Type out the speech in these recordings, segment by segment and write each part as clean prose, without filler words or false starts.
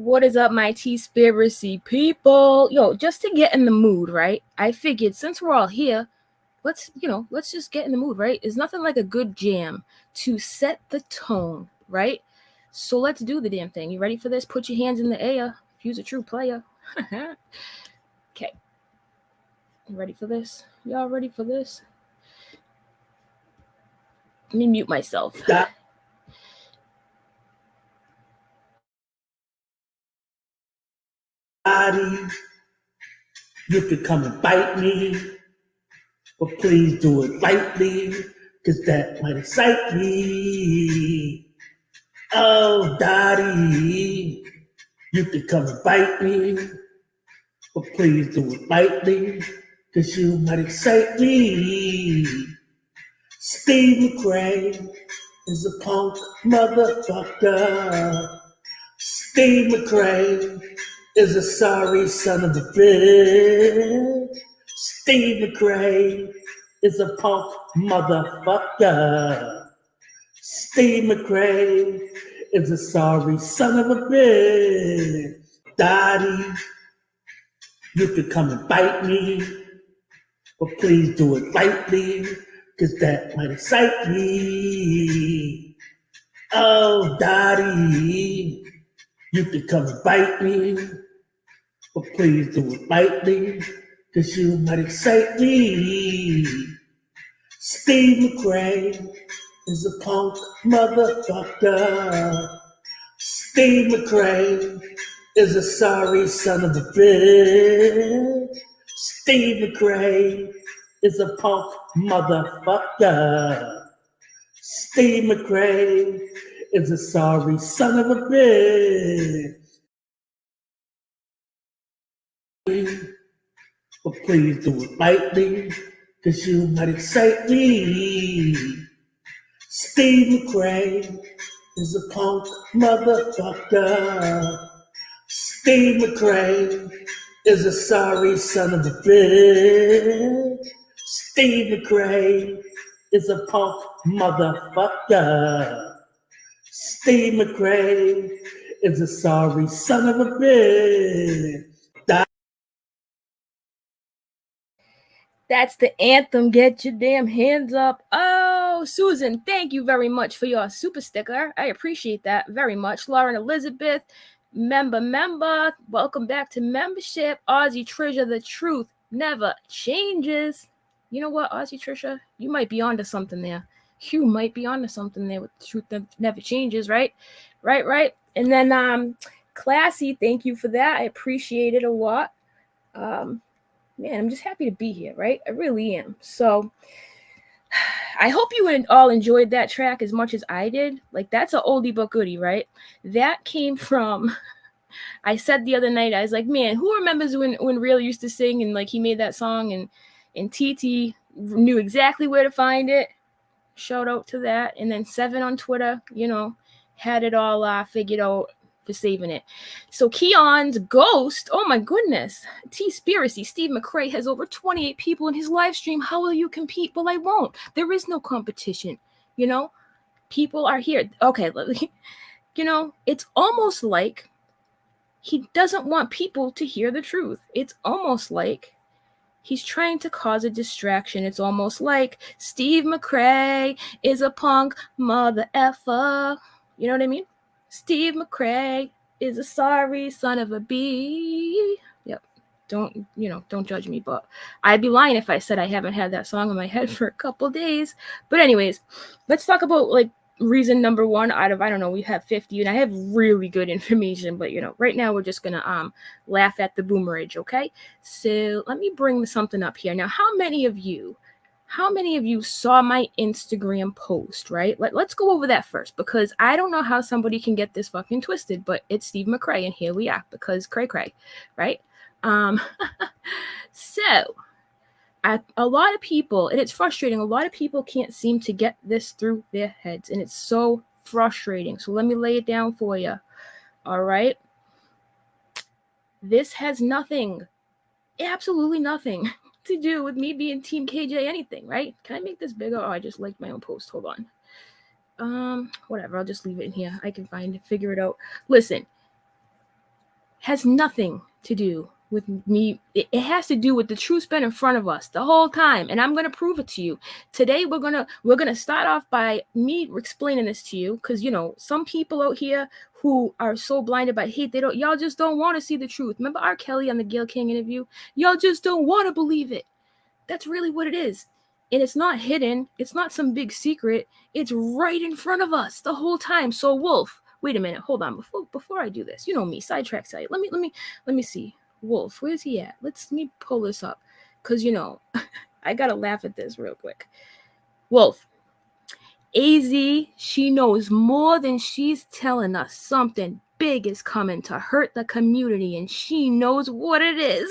What is up, my T-spiracy people? Yo, just to get in the mood, right? I figured since we're all here, let's just get in the mood, right? There's nothing like a good jam to set the tone, right? So let's do the damn thing. You ready for this? Put your hands in the air. If you're a true player. Okay. You ready for this? Y'all ready for this? Let me mute myself. You could come and bite me, but please do it lightly, cause that might excite me. Oh, Daddy, you could come and bite me, but please do it lightly, cause you might excite me. Steve McRae is a punk motherfucker. Steve McRae is a sorry son of a bitch. Steve McRae is a punk motherfucker. Steve McRae is a sorry son of a bitch. Daddy, you could come and bite me, but please do it lightly, cause that might excite me. Oh, Daddy, you could come and bite me, but please do it lightly, cause you might excite me. Steve McRae is a punk motherfucker. Steve McRae is a sorry son of a bitch. Steve McRae is a punk motherfucker. Steve McRae is a sorry son of a bitch. But please do it lightly, cause you might excite me. Steve McRae is a punk motherfucker. Steve McRae is a sorry son of a bitch. Steve McRae is a punk motherfucker. Steve McRae is a sorry son of a bitch. That's the anthem. Get your damn hands up. Oh, Susan, thank you very much for your super sticker. I appreciate that very much. Lauren Elizabeth, member, welcome back to membership. Aussie Treasure, the truth never changes. You know what, Aussie Trisha? You might be onto something there. You might be onto something there with the truth that never changes, right? Right. And then Classy, thank you for that. I appreciate it a lot. Man, I'm just happy to be here, right? I really am. So I hope you all enjoyed that track as much as I did. Like, that's an oldie but goodie, right? That came from, I said the other night, I was like, man, who remembers when Real used to sing and like he made that song and TT knew exactly where to find it? Shout out to that. And then Seven on Twitter, had it all figured out for saving it. So Keon's Ghost, oh my goodness. T-spiracy, Steve McRae has over 28 people in his live stream. How will you compete? Well, I won't. There is no competition. People are here. Okay, it's almost like He doesn't want people to hear the truth. It's almost like he's trying to cause a distraction. It's almost like Steve McRae is a punk mother effer. You know what I mean? Steve McRae is a sorry son of a bee. Yep. Don't judge me, but I'd be lying if I said I haven't had that song in my head for a couple days. But anyways, let's talk about like reason number one out of, I don't know, we have 50 and I have really good information, but right now we're just gonna laugh at the boomerage. Okay, so let me bring something up here. Now, how many of you saw my Instagram post, right? Let's go over that first, because I don't know how somebody can get this fucking twisted, but it's Steve McRae and here we are, because cray, right? So a lot of people, and it's frustrating, a lot of people can't seem to get this through their heads, and it's so frustrating. So let me lay it down for you. All right. This has nothing, absolutely nothing to do with me being Team KJ anything, right? Can I make this bigger? Oh, I just liked my own post. Hold on. Whatever. I'll just leave it in here. I can figure it out. Listen, has nothing to do with me. It has to do with the truth's been in front of us the whole time, and I'm gonna prove it to you today. We're gonna start off by me explaining this to you, because some people out here who are so blinded by hate, y'all just don't want to see the truth. Remember R. Kelly on the Gayle King interview? Y'all just don't want to believe it. That's really what it is. And it's not hidden. It's not some big secret. It's right in front of us the whole time. So Wolf, wait a minute, hold on. Before I do this, me, sidetrack site. Let me see. Wolf, where's he at? Let me pull this up, because I gotta laugh at this real quick. Wolf, AZ, she knows more than she's telling us. Something big is coming to hurt the community, and she knows what it is.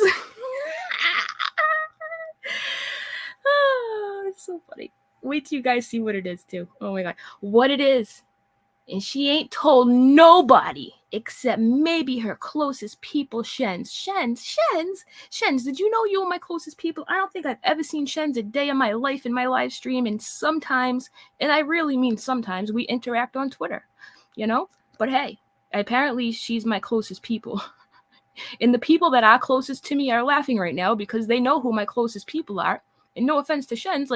Oh, it's so funny. Wait till you guys see what it is too. Oh my god, what it is. And she ain't told nobody except maybe her closest people, Shens. Shens, did you know you were my closest people? I don't think I've ever seen Shens a day of my life in my live stream. And sometimes, and I really mean sometimes, we interact on Twitter, But hey, apparently she's my closest people. And the people that are closest to me are laughing right now because they know who my closest people are. And no offense to Shens,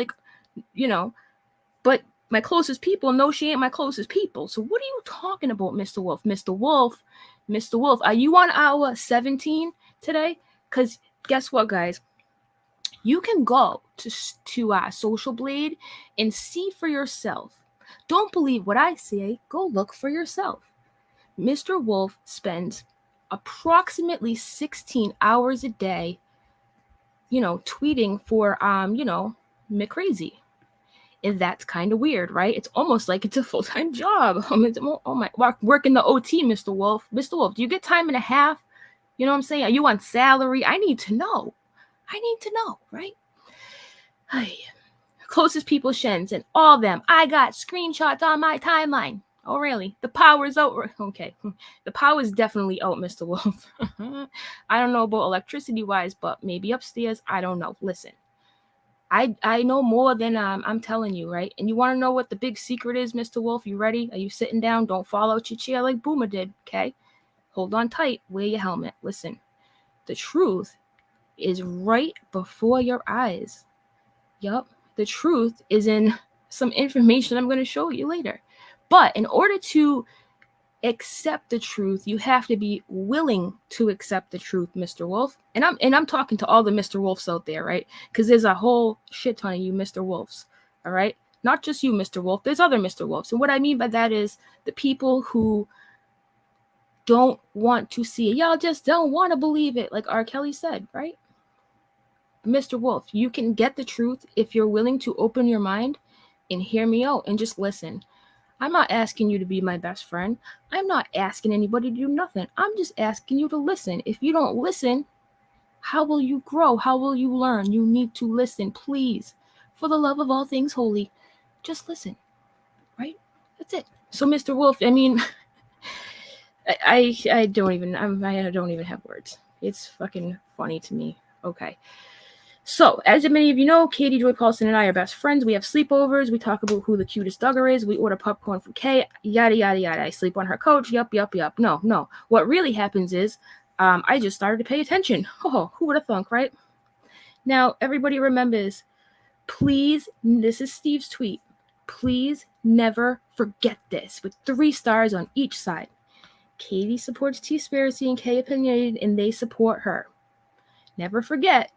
but my closest people know she ain't my closest people. So what are you talking about, Mr. Wolf? Mr. Wolf, are you on hour 17 today? Because guess what, guys? You can go to Social Blade and see for yourself. Don't believe what I say. Go look for yourself. Mr. Wolf spends approximately 16 hours a day, tweeting for, McCrazy. And that's kind of weird, right? It's almost like it's a full-time job. Oh my, working the OT, Mr. Wolf. Mr. Wolf, do you get time and a half? You know what I'm saying? Are you on salary? I need to know, right? Closest people, Shens, and all of them. I got screenshots on my timeline. Oh, really? The power's out. Okay. The power is definitely out, Mr. Wolf. I don't know about electricity-wise, but maybe upstairs. I don't know. Listen. I know more than I'm telling you, right? And you want to know what the big secret is, Mr. Wolf? You ready? Are you sitting down? Don't fall out your chair like Boomer did, okay? Hold on tight. Wear your helmet. Listen, the truth is right before your eyes. Yup. The truth is in some information I'm going to show you later. But in order to accept the truth, you have to be willing to accept the truth, Mr. Wolf. And I'm talking to all the Mr. Wolves out there, right? Because there's a whole shit ton of you Mr. Wolves, all right? Not just you, Mr. Wolf. There's other Mr. Wolves. And what I mean by that is the people who don't want to see it. Y'all just don't want to believe it, like R. Kelly said, right? Mr. Wolf, you can get the truth if you're willing to open your mind and hear me out and just listen. I'm not asking you to be my best friend. I'm not asking anybody to do nothing. I'm just asking you to listen. If you don't listen, how will you grow? How will you learn? You need to listen, please. For the love of all things holy, just listen, right? That's it. So, Mr. Wolf, I mean, I don't even have words. It's fucking funny to me. Okay. So, as many of you know, Katie Joy Paulson and I are best friends. We have sleepovers. We talk about who the cutest dugger is. We order popcorn from Kay, yada, yada, yada. I sleep on her couch. Yup. No. What really happens is I just started to pay attention. Oh, who would have thunk, right? Now, everybody remembers, please, this is Steve's tweet. Please never forget this, with 3 stars on each side. Katie supports T-Spiracy and Kay Opinionated, and they support her. Never forget,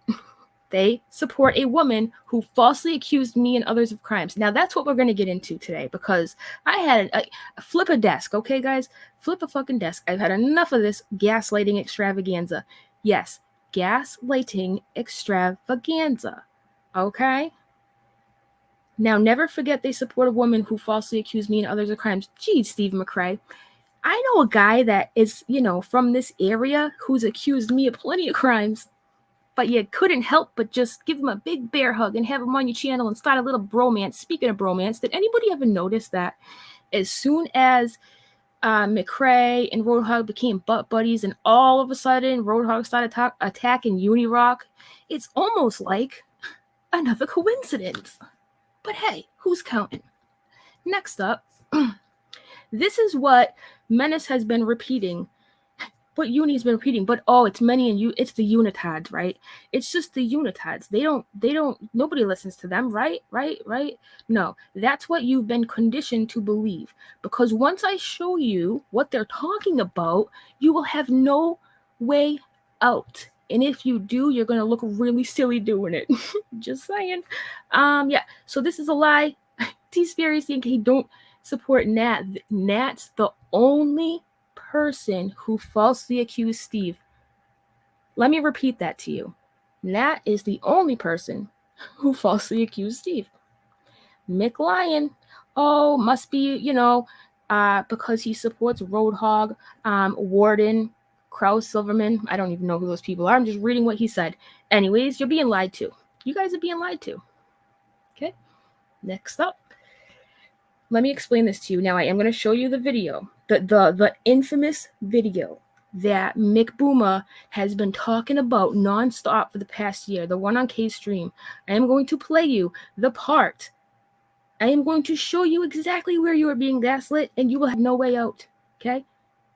they support a woman who falsely accused me and others of crimes. Now, that's what we're going to get into today, because I had a flip a desk, okay, guys? Flip a fucking desk. I've had enough of this gaslighting extravaganza. Yes, gaslighting extravaganza, okay? Now, never forget they support a woman who falsely accused me and others of crimes. Geez, Steve McRae. I know a guy that is, from this area who's accused me of plenty of crimes, but you couldn't help but just give him a big bear hug and have him on your channel and start a little bromance. Speaking of bromance, did anybody ever notice that as soon as McRae and Roadhog became butt buddies and all of a sudden Roadhog started attacking Unirock, it's almost like another coincidence. But hey, who's counting? Next up, this is what Menace has been repeating, what Uni's been repeating, but it's many and it's the Unitads, right? It's just the Unitads. They don't, nobody listens to them, right? No, that's what you've been conditioned to believe. Because once I show you what they're talking about, you will have no way out. And if you do, you're going to look really silly doing it. Just saying. Yeah, so this is a lie. T-Spiracy and K don't support Nat. Nat's the only person who falsely accused Steve. Let me repeat that to you. Nat is the only person who falsely accused Steve. McLion, must be, because he supports Roadhog, Warden, Kraus, Silverman. I don't even know who those people are. I'm just reading what he said. Anyways, you're being lied to. You guys are being lied to. Okay. Next up. Let me explain this to you. Now, I am going to show you the video, the infamous video that McBoomer has been talking about nonstop for the past year, the one on K's stream. I am going to play you the part. I am going to show you exactly where you are being gaslit, and you will have no way out. Okay?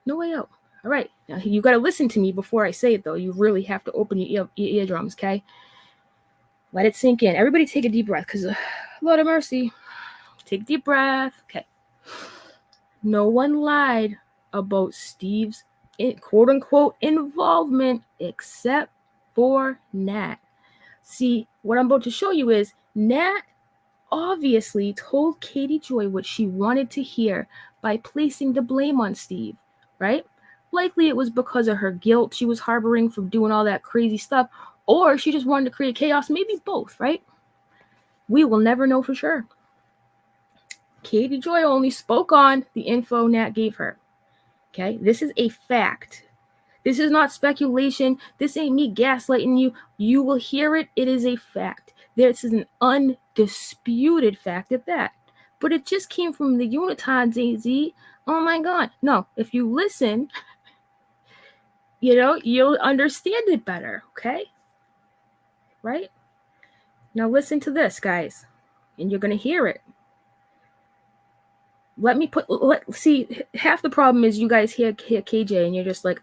No way out. All right. Now, you got to listen to me before I say it, though. You really have to open your eardrums, okay? Let it sink in. Everybody take a deep breath, because Lord of mercy. Take a deep breath. Okay. No one lied about Steve's quote-unquote involvement except for Nat. See, what I'm about to show you is Nat obviously told Katie Joy what she wanted to hear by placing the blame on Steve, right? Likely it was because of her guilt she was harboring from doing all that crazy stuff, or she just wanted to create chaos, maybe both, right? We will never know for sure. Katie Joy only spoke on the info Nat gave her. Okay, this is a fact. This is not speculation. This ain't me gaslighting you. You will hear it. It is a fact. This is an undisputed fact at that. But it just came from the Unitons, AZ. Oh my God. No, if you listen, you'll understand it better. Okay? Right? Now listen to this, guys. And you're going to hear it. See, half the problem is you guys hear KJ and you're just like,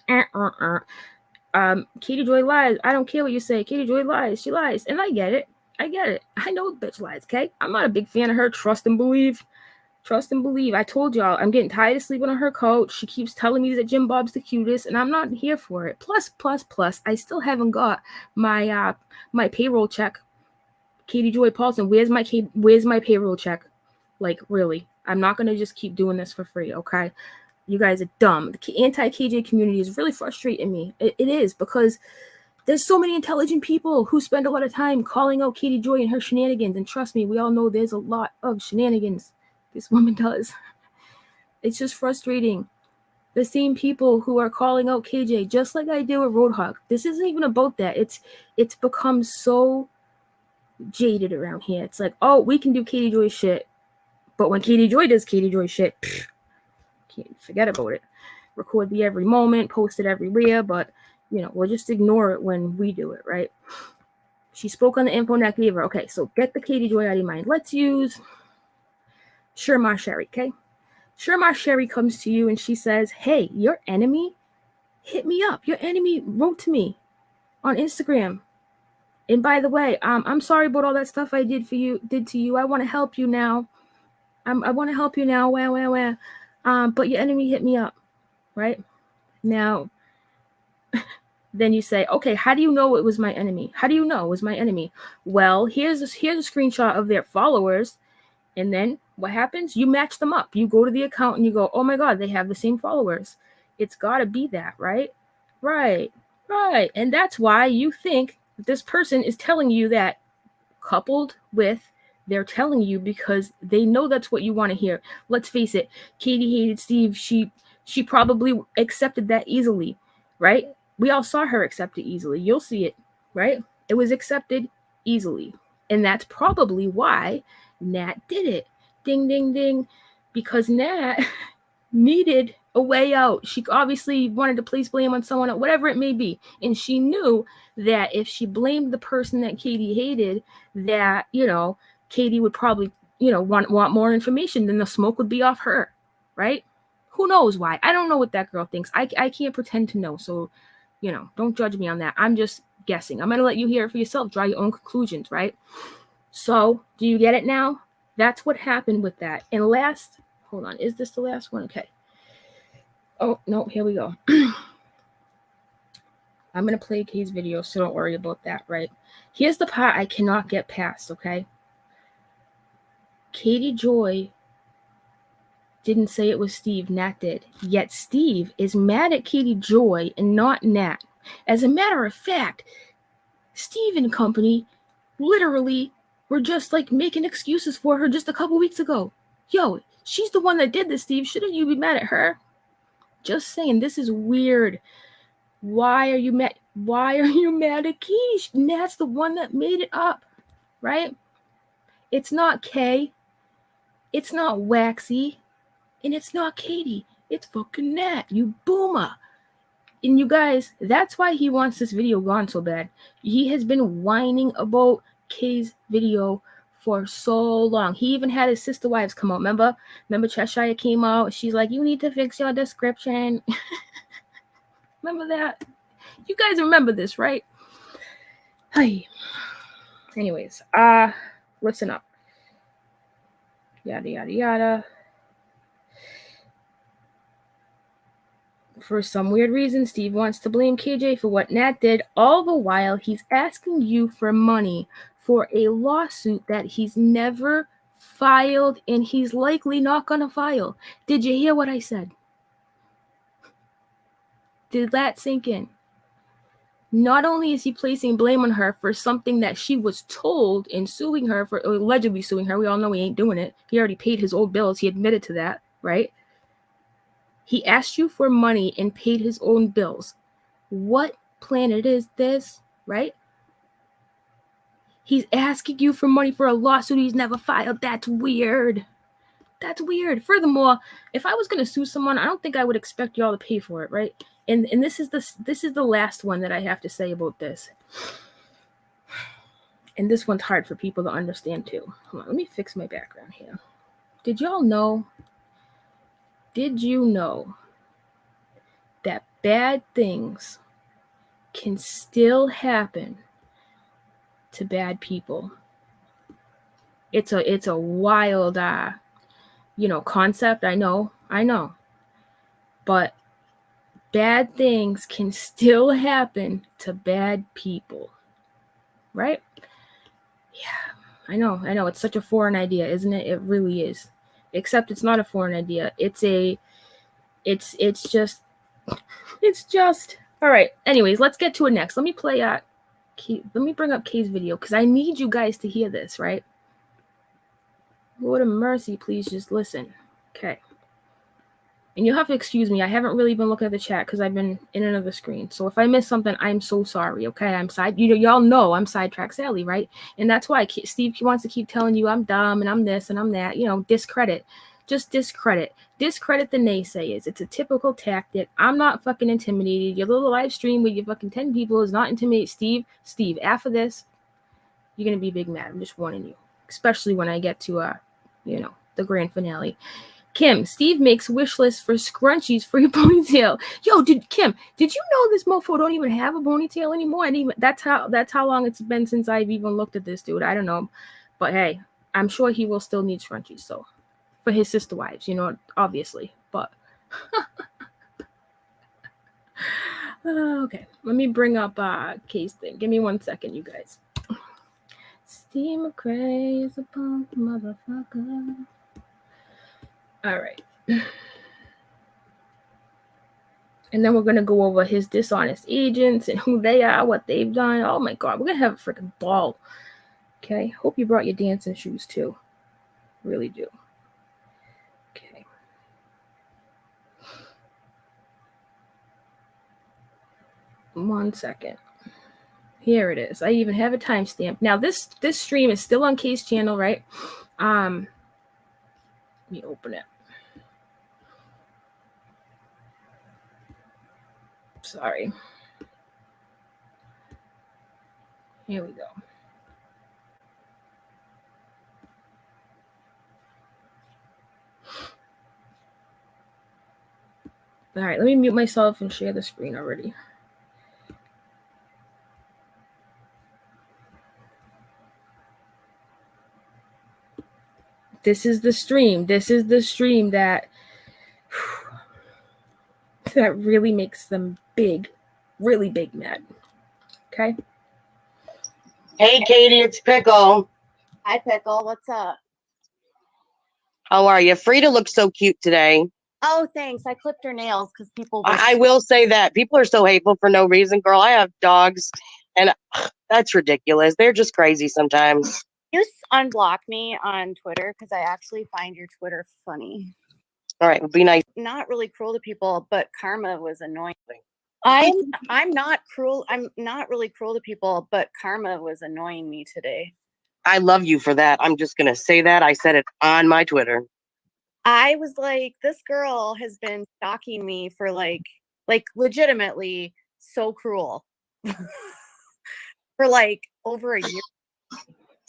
Katie Joy lies. I don't care what you say. Katie Joy lies. She lies. And I get it. I know the bitch lies, okay? I'm not a big fan of her. Trust and believe. I told y'all, I'm getting tired of sleeping on her couch. She keeps telling me that Jim Bob's the cutest, and I'm not here for it. Plus, I still haven't got my my payroll check. Katie Joy Paulson, where's my payroll check? Like, really? I'm not going to just keep doing this for free, okay? You guys are dumb. The anti-KJ community is really frustrating me. It is, because there's so many intelligent people who spend a lot of time calling out Katie Joy and her shenanigans. And trust me, we all know there's a lot of shenanigans this woman does. It's just frustrating. The same people who are calling out KJ, just like I did with Roadhog. This isn't even about that. It's become so jaded around here. It's like, oh, we can do Katie Joy shit. But when Katie Joy does Katie Joy shit, can't forget about it. Record the every moment, post it everywhere, but we'll just ignore it when we do it, right? She spoke on the info Nat gave her. Okay, so get the Katie Joy out of your mind. Let's use Sherma Sherry, okay? Sherma Sherry comes to you and she says, hey, your enemy hit me up. Your enemy wrote to me on Instagram. And by the way, I'm sorry about all that stuff I did to you. I want to help you now. I want to help you now. But your enemy hit me up, right? Now, then you say, okay, how do you know it was my enemy? How do you know it was my enemy? Well, here's a screenshot of their followers. And then what happens? You match them up. You go to the account and you go, oh my God, they have the same followers. It's got to be that, right? Right. And that's why you think that this person is telling you that, coupled with they're telling you because they know that's what you want to hear. Let's face it, Katie hated Steve. She probably accepted that easily, right? We all saw her accept it easily. You'll see it, right? It was accepted easily. And that's probably why Nat did it. Ding, ding, ding. Because Nat needed a way out. She obviously wanted to place blame on someone, whatever it may be. And she knew that if she blamed the person that Katie hated, that, Katie would probably, want more information, then the smoke would be off her, right? Who knows why? I don't know what that girl thinks. I can't pretend to know. So, don't judge me on that. I'm just guessing. I'm going to let you hear it for yourself. Draw your own conclusions, right? So, do you get it now? That's what happened with that. And hold on. Is this the last one? Okay. Oh, no, here we go. I'm going to play Kay's video, so don't worry about that, right? Here's the part I cannot get past, okay? Katie Joy didn't say it was Steve, Nat did. Yet Steve is mad at Katie Joy and not Nat. As a matter of fact, Steve and company literally were just like making excuses for her just a couple weeks ago. Yo, she's the one that did this, Steve. Shouldn't you be mad at her? Just saying, this is weird. Why are you mad? Why are you mad at Katie? Nat's the one that made it up, right? It's not Kay. It's not Waxy. And it's not Katie. It's fucking Nat, you boomer. And you guys, that's why he wants this video gone so bad. He has been whining about Kay's video for so long. He even had his sister wives come out. Remember Cheshire came out. She's like, you need to fix your description. Remember that? You guys remember this, right? Hi. Anyways, listen up. Yada, yada, yada. For some weird reason, Steve wants to blame KJ for what Nat did, all the while he's asking you for money for a lawsuit that he's never filed and he's likely not going to file. Did you hear what I said? Did that sink in? Not only is he placing blame on her for something that she was told and suing her for, or allegedly suing her. We all know he ain't doing it. He already paid his old bills. He admitted to that, right? He asked you for money and paid his own bills. What planet is this, right? He's asking you for money for a lawsuit he's never filed. That's weird. That's weird. Furthermore, if I was going to sue someone, I don't think I would expect y'all to pay for it, right? And this is the last one that I have to say about this. And this one's hard for people to understand too. Hold on, let me fix my background here. Did you know that bad things can still happen to bad people? It's a wild concept. I know. But bad things can still happen to bad people. Right? Yeah, I know. It's such a foreign idea, isn't it? It really is. Except it's not a foreign idea. It's just all right. Anyways, let's get to it next. Let me bring up Kay's video because I need you guys to hear this, right? Lord of mercy, please just listen. Okay. And you'll have to excuse me. I haven't really been looking at the chat because I've been in another screen. So if I miss something, I'm so sorry. Okay, y'all know I'm sidetrack Sally, right? And that's why Steve wants to keep telling you I'm dumb and I'm this and I'm that. Discredit. Just discredit. Discredit the naysayers. It's a typical tactic. I'm not fucking intimidated. Your little live stream with your fucking 10 people is not intimidate Steve. Steve, after this, You're going to be big mad. I'm just warning you. Especially when I get to, the grand finale. Kim, Steve makes wish lists for scrunchies for your ponytail. Yo, Kim, did you know this mofo don't even have a ponytail anymore? That's how long it's been since I've even looked at this dude. I don't know. But hey, I'm sure he will still need scrunchies. So for his sister wives, obviously. But okay, let me bring up case thing. Give me 1 second, you guys. Steve McRae is a punk motherfucker. All right. And then we're going to go over his dishonest agents and who they are, what they've done. Oh my God, we're going to have a freaking ball. Okay, hope you brought your dancing shoes too. Really do. Okay. One second. Here it is. I even have a timestamp. Now this stream is still on Case Channel, right? Let me open it. Sorry. Here we go. All right, let me mute myself and share the screen already. This is the stream. This is the stream that really makes them big, really big mad. Okay? Hey, Katie, it's Pickle. Hi, Pickle. What's up? How are you? Frida looks so cute today. Oh, thanks. I clipped her nails because people. I will say that. People are so hateful for no reason. Girl, I have dogs, and that's ridiculous. They're just crazy sometimes. You unblock me on Twitter because I actually find your Twitter funny. All right, be nice. Not really cruel to people, but karma was annoying. I'm not cruel. I'm not really cruel to people, but karma was annoying me today. I love you for that. I'm just gonna say that. I said it on my Twitter. I was like, this girl has been stalking me for like legitimately so cruel for like over a year.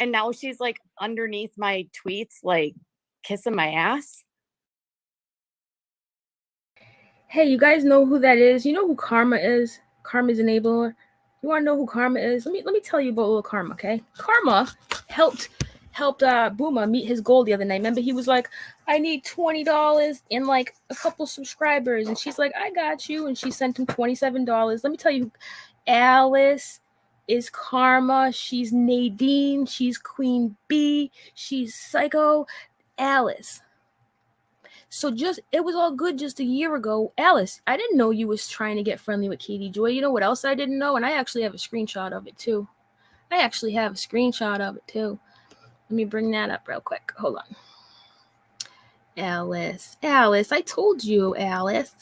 And now she's like underneath my tweets, like kissing my ass. Hey, you guys know who that is? You know who Karma is? Karma's enabler. You want to know who Karma is? Let me tell you about little Karma, okay? Karma helped Boomer meet his goal the other night. Remember, he was like, I need $20 and like a couple subscribers. And she's like, I got you. And she sent him $27. Let me tell you, Alice is Karma. She's Nadine. She's Queen Bee. She's Psycho. Alice. So it was all good just a year ago. Alice, I didn't know you was trying to get friendly with Katie Joy. You know what else I didn't know? And I actually have a screenshot of it too. Let me bring that up real quick. Hold on. Alice, I told you, Alice.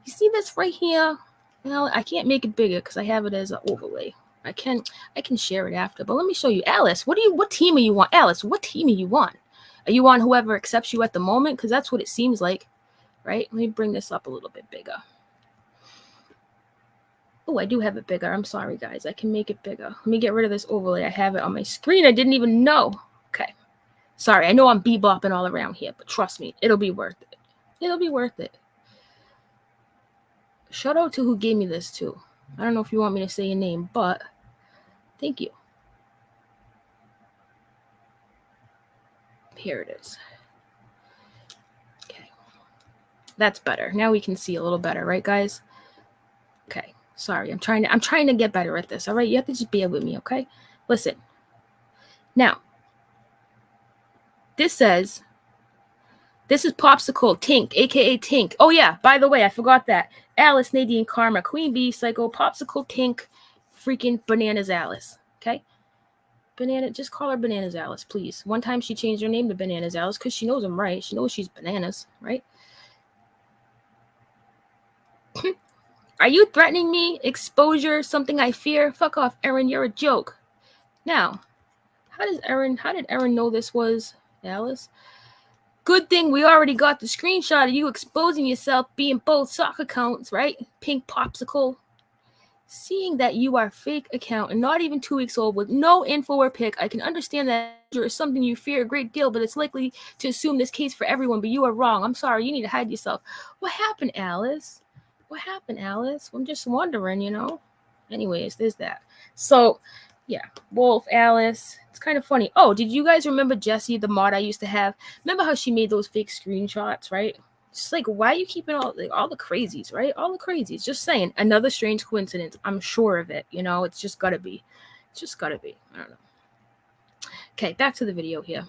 You see this right here? Well, I can't make it bigger because I have it as an overlay. I can share it after, but let me show you. Alice, what team are you on? Alice, what team are you on? Are you on whoever accepts you at the moment? Because that's what it seems like, right? Let me bring this up a little bit bigger. Oh, I do have it bigger. I'm sorry, guys. I can make it bigger. Let me get rid of this overlay. I have it on my screen. I didn't even know. Okay. Sorry, I know I'm bebopping all around here, but trust me, it'll be worth it. It'll be worth it. Shout out to who gave me this, too. I don't know if you want me to say your name, but thank you. Here it is. Okay. That's better. Now we can see a little better, right, guys? Okay. Sorry. I'm trying to get better at this. All right. You have to just bear with me, okay? Listen. Now, this says, this is Popsicle Tink, aka Tink. Oh yeah, by the way, I forgot that. Alice, Nadine, Karma, Queen Bee, Psycho, Popsicle Tink, freaking Bananas Alice. Okay? Just call her Bananas Alice, please. One time she changed her name to Bananas Alice because she knows I'm right. She knows she's bananas, right? Are you threatening me? Exposure, something I fear? Fuck off, Erin, you're a joke. Now, how did Erin know this was Alice? Good thing we already got the screenshot of you exposing yourself being both sock accounts, right? Pink Popsicle. Seeing that you are a fake account and not even 2 weeks old with no info or pic, I can understand that is something you fear a great deal, but it's likely to assume this case for everyone, but you are wrong. I'm sorry, you need to hide yourself. What happened, Alice? What happened, Alice? I'm just wondering, you know? Anyways, there's that. So, yeah, Wolf, Alice. It's kind of funny. Oh, did you guys remember Jessie, the mod I used to have? Remember how she made those fake screenshots, right? Just like, why are you keeping all the crazies, right? All the crazies. Just saying. Another strange coincidence. I'm sure of it. You know, it's just gotta be. It's just gotta be. I don't know. Okay, back to the video here.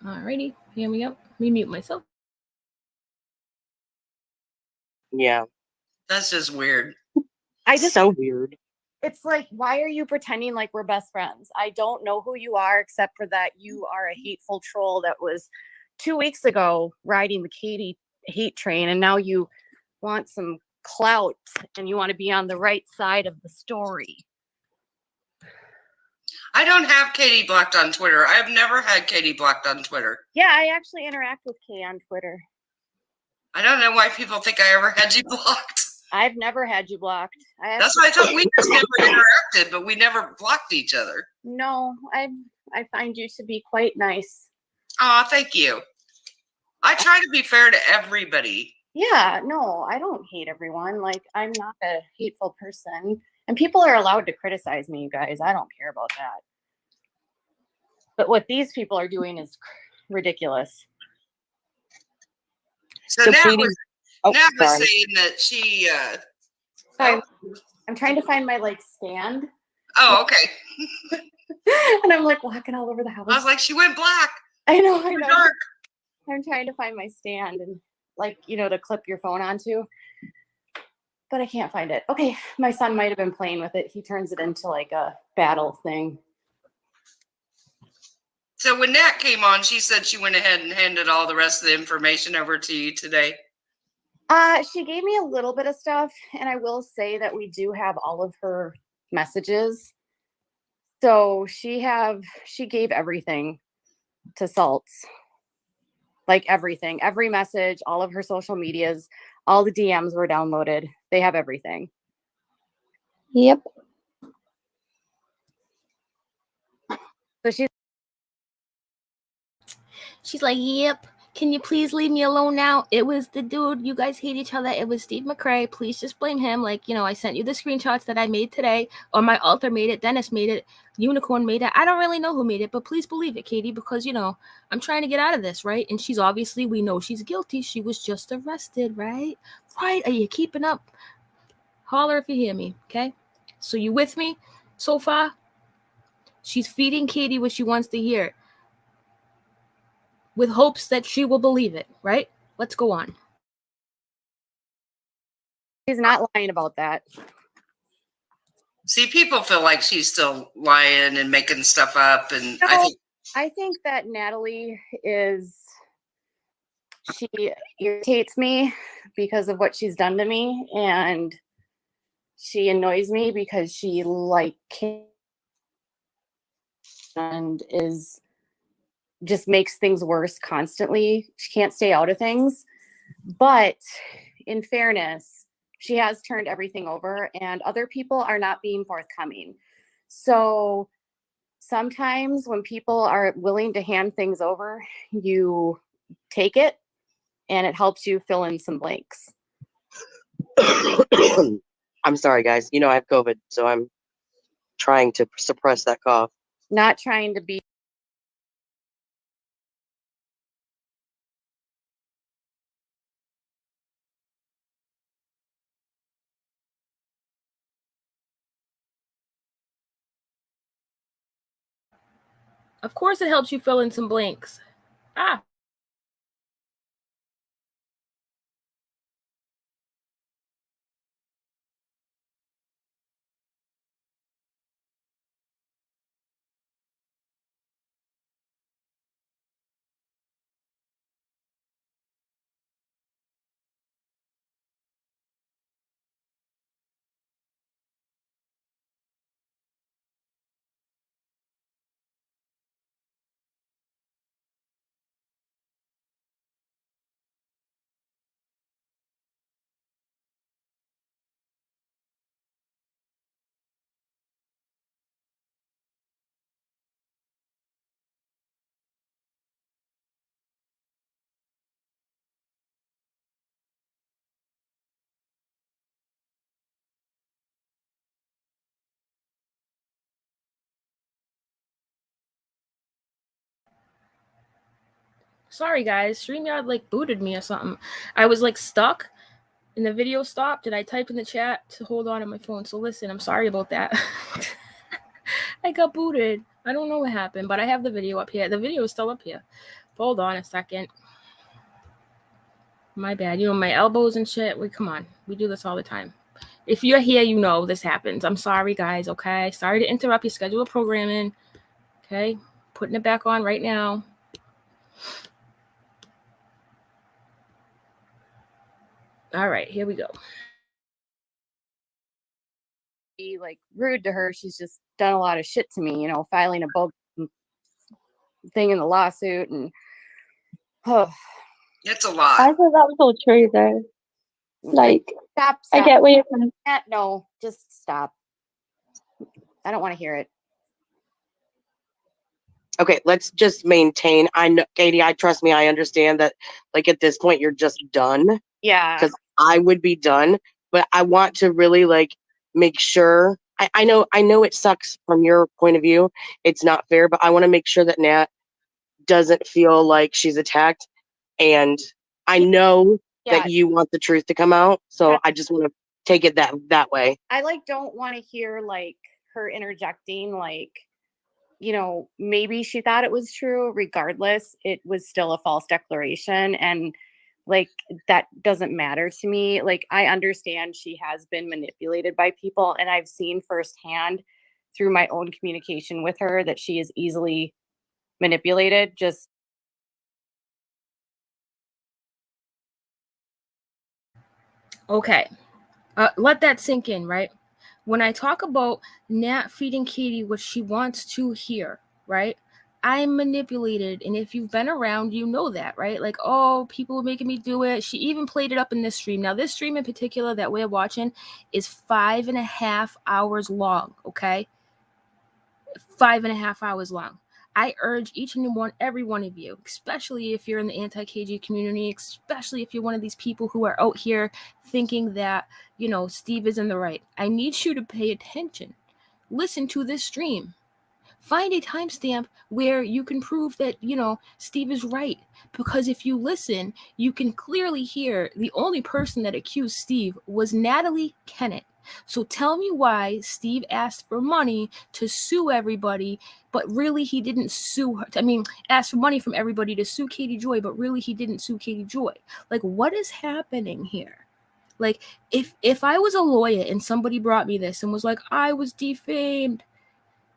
Alrighty, here we go. Let me mute myself. Yeah. That's just weird. So weird. It's like, why are you pretending like we're best friends? I don't know who you are, except for that you are a hateful troll that was 2 weeks ago riding the Katie hate train, and now you want some clout and you want to be on the right side of the story. I don't have Katie blocked on Twitter. I've never had Katie blocked on Twitter. Yeah, I actually interact with Kay on Twitter. I don't know why people think I ever had you blocked. I've never had you blocked. That's why I thought we just never interacted, but we never blocked each other. No, I find you to be quite nice. Oh, thank you. I try to be fair to everybody. Yeah, no, I don't hate everyone. Like, I'm not a hateful person. And people are allowed to criticize me, you guys. I don't care about that. But what these people are doing is ridiculous. So now was saying that she Sorry, I'm trying to find my like stand. Oh, okay. And I'm like walking all over the house. I was like, she went black. I know. Dark. I'm trying to find my stand and like, you know, to clip your phone onto. But I can't find it. Okay, my son might have been playing with it. He turns it into like a battle thing. So when Nat came on, she said she went ahead and handed all the rest of the information over to you today. She gave me a little bit of stuff, and I will say that we do have all of her messages. So she gave everything to Salts. Like everything, every message, all of her social medias, all the DMs were downloaded. They have everything. Yep. So she's like, yep. Can you please leave me alone now? It was the dude. You guys hate each other. It was Steve McRae. Please just blame him. Like, you know, I sent you the screenshots that I made today, or my alter made it. Dennis made it. Unicorn made it. I don't really know who made it, but please believe it, Katie, because, you know, I'm trying to get out of this, right? And she's obviously, we know she's guilty. She was just arrested, right? Right? Are you keeping up? Holler if you hear me, okay? So you with me so far? She's feeding Katie what she wants to hear, with hopes that she will believe it, right? Let's go on. she's not lying about that. See, people feel like she's still lying and making stuff up, and No, I think that Natalie she irritates me because of what she's done to me, and she annoys me because she like and is just makes things worse constantly. She can't stay out of things. But in fairness, she has turned everything over, and other people are not being forthcoming. So sometimes when people are willing to hand things over, you take it and it helps you fill in some blanks. I'm sorry, guys. You know, I have COVID, so I'm trying to suppress that cough. Not trying to be Of course it helps you fill in some blanks. Ah. Sorry, guys. StreamYard like booted me or something. I was like stuck and the video stopped and I typed in the chat to hold on to my phone. So listen, I'm sorry about that. I got booted. I don't know what happened, but I have the video up here. The video is still up here. Hold on a second. My bad. You know, my elbows and shit. Come on. We do this all the time. If you're here, you know this happens. I'm sorry, guys, okay? Sorry to interrupt your schedule of programming. Okay? Putting it back on right now. All right, here we go. Be like rude to her. She's just done a lot of shit to me, you know, filing a bogus thing in the lawsuit and It's a lot. I thought that was all true though. Like, stop. I get where you're coming. No, just stop. I don't want to hear it. Okay, let's just maintain. I know, Katie, trust me, I understand that, like, at this point, you're just done. Yeah. Because I would be done. But I want to really, like, make sure. I know it sucks from your point of view. It's not fair, but I want to make sure that Nat doesn't feel like she's attacked. And I know that you want the truth to come out. So I just want to take it that way. I like don't want to hear like her interjecting, like, you know, maybe she thought it was true. Regardless, it was still a false declaration. And like, that doesn't matter to me. Like, I understand she has been manipulated by people. And I've seen firsthand through my own communication with her that she is easily manipulated. Just Okay. Let that sink in, right? When I talk about Nat feeding Katie what she wants to hear, right? I'm manipulated. And if you've been around, you know that, right? Like, oh, people were making me do it. She even played it up in this stream. Now, this stream in particular that we're watching is 5.5 hours long, okay? 5.5 hours long. I urge each and every one of you, especially if you're in the anti-KG community, especially if you're one of these people who are out here thinking that, you know, Steve is in the right. I need you to pay attention. Listen to this stream. Find a timestamp where you can prove that, you know, Steve is right. Because if you listen, you can clearly hear the only person that accused Steve was Natalie Kennett. So tell me why Steve asked for money to sue everybody, but really he didn't sue her. I mean, asked for money from everybody to sue Katie Joy, but really he didn't sue Katie Joy. Like, what is happening here? Like, if I was a lawyer and somebody brought me this and was like, I was defamed,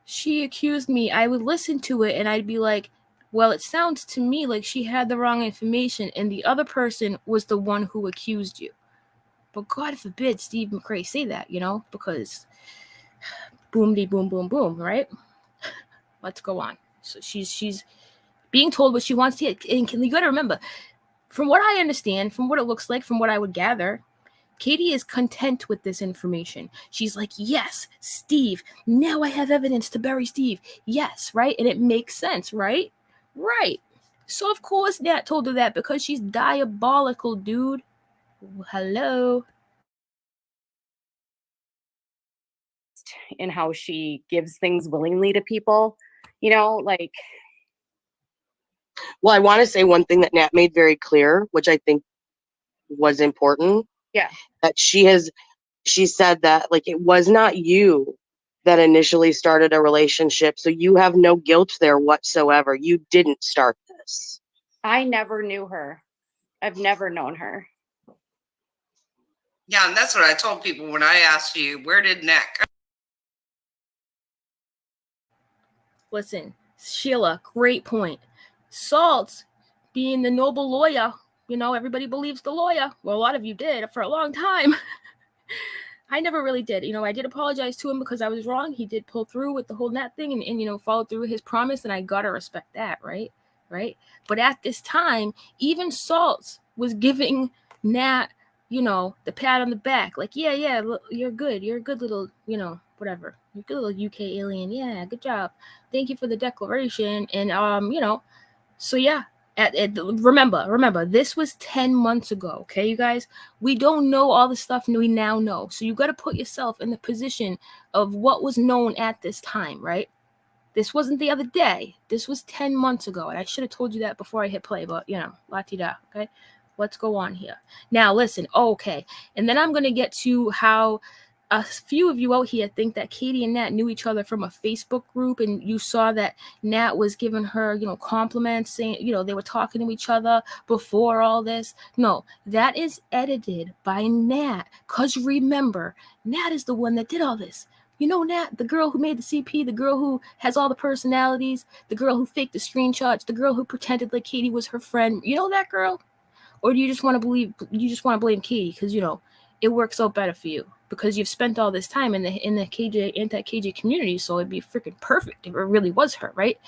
she accused me, I would listen to it and I'd be like, well, it sounds to me like she had the wrong information and the other person was the one who accused you. But God forbid Steve McRae say that, you know, because boom, de boom, boom, boom, right? Let's go on. So she's being told what she wants to hear. And you got to remember, from what I understand, from what it looks like, from what I would gather, Katie is content with this information. She's like, yes, Steve, now I have evidence to bury Steve. Yes, right? And it makes sense, right? Right. So, of course, Nat told her that because she's diabolical, dude. Hello. in how she gives things willingly to people, you know, like. Well, I want to say one thing that Nat made very clear, which I think was important. Yeah. That she said that, like, it was not you that initially started a relationship. So you have no guilt there whatsoever. You didn't start this. I never knew her. I've never known her. Yeah, and that's what I told people when I asked you, where did Nat come? Listen, Sheila, great point. Salt, being the noble lawyer, you know, everybody believes the lawyer. Well, a lot of you did for a long time. I never really did. You know, I did apologize to him because I was wrong. He did pull through with the whole Nat thing and you know, follow through his promise, and I gotta respect that, right? Right? But at this time, even Salt was giving Nat, you know, the pat on the back. Like, yeah, look, you're good. You're a good little, you know, whatever. You're a good little UK alien. Yeah, good job. Thank you for the declaration. And, you know, so yeah. Remember, this was 10 months ago, okay, you guys? We don't know all the stuff we now know. So you got to put yourself in the position of what was known at this time, right? This wasn't the other day. This was 10 months ago. And I should have told you that before I hit play, but la-ti-da, okay? Let's go on here. Now, listen, okay. And then I'm going to get to how a few of you out here think that Katie and Nat knew each other from a Facebook group, and you saw that Nat was giving her, compliments, saying, they were talking to each other before all this. No, that is edited by Nat, because remember, Nat is the one that did all this. Nat, the girl who made the CP, the girl who has all the personalities, the girl who faked the screenshots, the girl who pretended like Katie was her friend. You know that girl? Or do you just want to blame Katie because, it works out better for you because you've spent all this time in the KJ, anti-KJ community, so it'd be freaking perfect if it really was her, right?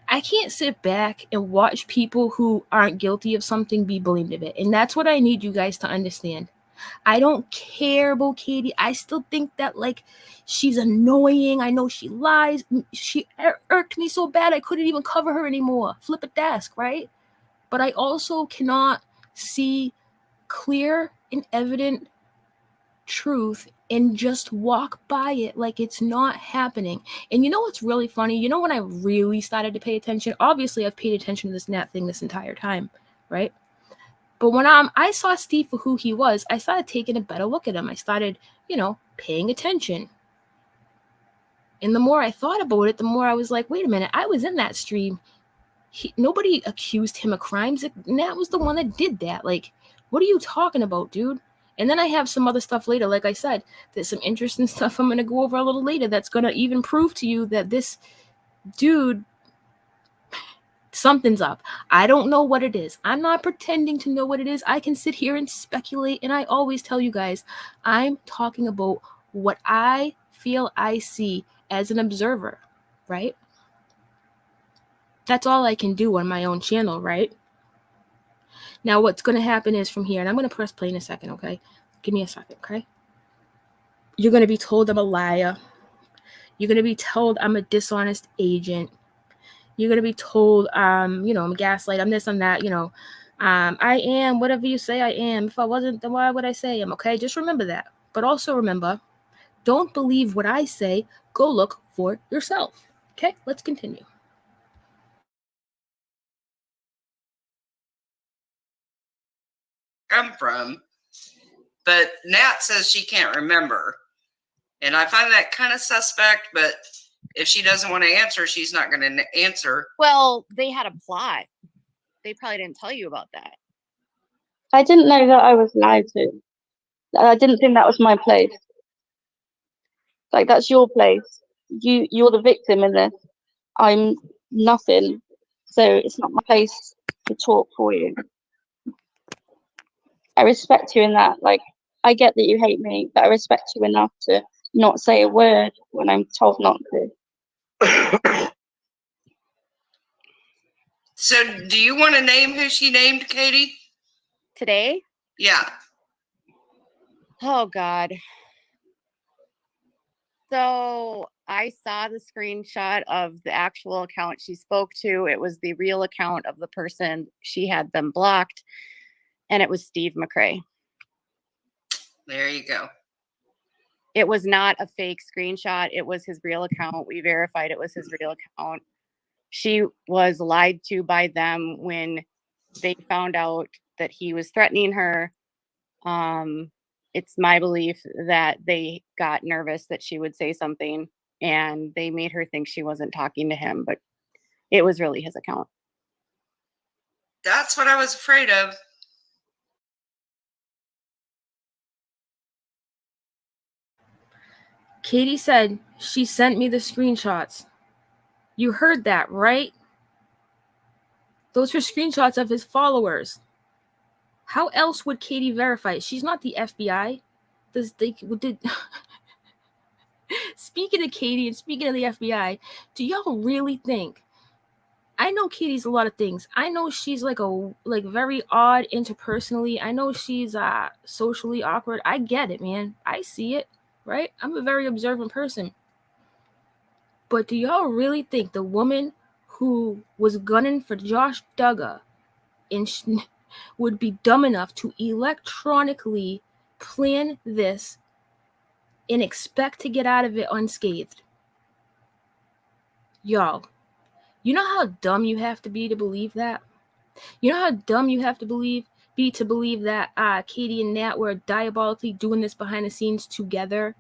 I can't sit back and watch people who aren't guilty of something be blamed of it. And that's what I need you guys to understand. I don't care about Katie. I still think that, she's annoying. I know she lies. She irked me so bad I couldn't even cover her anymore. Flip a desk, right? But I also cannot see clear and evident truth and just walk by it like it's not happening. And what's really funny? When I really started to pay attention, obviously I've paid attention to this Nat thing this entire time, right? But when I saw Steve for who he was, I started taking a better look at him. I started, paying attention. And the more I thought about it, the more I was like, wait a minute, I was in that stream. Nobody accused him of crimes. Nat was the one that did that. What are you talking about, dude? And then I have some other stuff later. Like I said, there's some interesting stuff I'm going to go over a little later that's going to even prove to you that this dude, something's up. I don't know what it is. I'm not pretending to know what it is. I can sit here and speculate, and I always tell you guys, I'm talking about what I feel I see as an observer, right? That's all I can do on my own channel, right? Now, what's going to happen is from here, and I'm going to press play in a second, okay? Give me a second, okay? You're going to be told I'm a liar. You're going to be told I'm a dishonest agent. You're going to be told, I'm a gaslight, I'm this, I'm that, I am whatever you say I am. If I wasn't, then why would I say I am, okay? Just remember that. But also remember, don't believe what I say. Go look for yourself. Okay, let's continue. Come from, but Nat says she can't remember. And I find that kind of suspect, but if she doesn't want to answer, she's not going to answer. Well, they had a plot. They probably didn't tell you about that. I didn't know that I was lied to. I didn't think that was my place. That's your place. You're the victim in this. I'm nothing. So it's not my place to talk for you. I respect you in that. I get that you hate me, but I respect you enough to not say a word when I'm told not to. So do you want to name who she named, Katie? Today? Yeah. Oh, God. So I saw the screenshot of the actual account she spoke to. It was the real account of the person. She had them blocked, and it was Steve McRae. There you go. It was not a fake screenshot. It was his real account. We verified it was his real account. She was lied to by them when they found out that he was threatening her. It's my belief that they got nervous that she would say something, and they made her think she wasn't talking to him, but it was really his account. That's what I was afraid of. Katie said she sent me the screenshots. You heard that, right? Those were screenshots of his followers. How else would Katie verify it? She's not the FBI. Speaking of Katie and speaking of the FBI, do y'all really think? I know Katie's a lot of things. I know she's very odd interpersonally. I know she's socially awkward. I get it, man. I see it, right? I'm a very observant person. But do y'all really think the woman who was gunning for Josh Duggar would be dumb enough to electronically plan this and expect to get out of it unscathed? Y'all, you know how dumb you have to be to believe that? You know how dumb you have to be to believe that Katie and Nat were diabolically doing this behind the scenes together?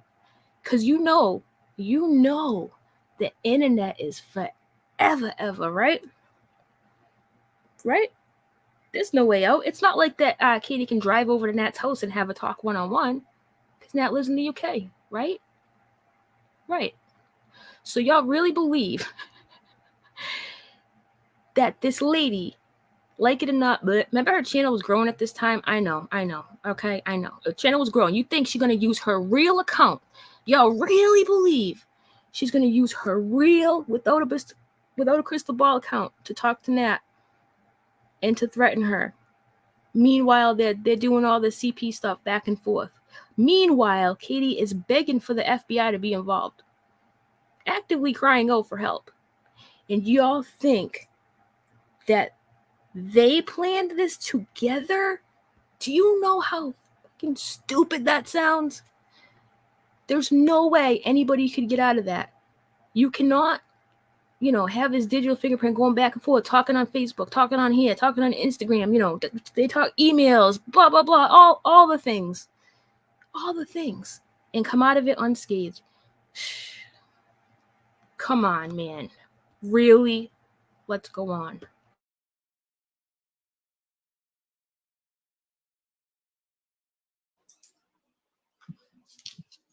Because you know, the internet is forever, ever, right? Right? There's no way out. It's not like that Katie can drive over to Nat's house and have a talk one-on-one, because Nat lives in the UK, right? Right. So y'all really believe that this lady, like it or not, but remember her channel was growing at this time? I know. Okay, I know. Her channel was growing. You think she's going to use her real account? Y'all really believe she's going to use her real, without a crystal ball account to talk to Nat and to threaten her? Meanwhile, they're doing all the CP stuff back and forth. Meanwhile, Katie is begging for the FBI to be involved, actively crying out for help. And y'all think that they planned this together? Do you know how fucking stupid that sounds? There's no way anybody could get out of that. You cannot, have this digital fingerprint going back and forth, talking on Facebook, talking on here, talking on Instagram, they talk emails, blah, blah, blah, all the things, and come out of it unscathed. Come on, man. Really? Let's go on.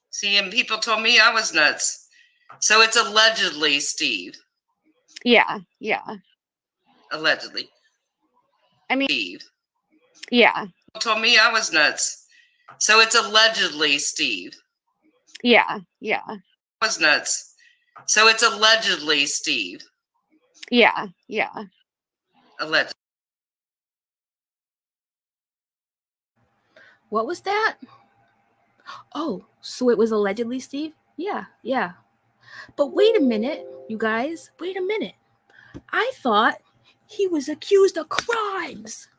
See, and people told me I was nuts. So it's allegedly Steve. Yeah. Allegedly. I mean, Steve. Yeah. People told me I was nuts. So it's allegedly Steve. Yeah. I was nuts. So it's allegedly Steve. Yeah. Allegedly. What was that? Oh, so it was allegedly Steve? Yeah. But wait a minute, you guys. Wait a minute. I thought he was accused of crimes.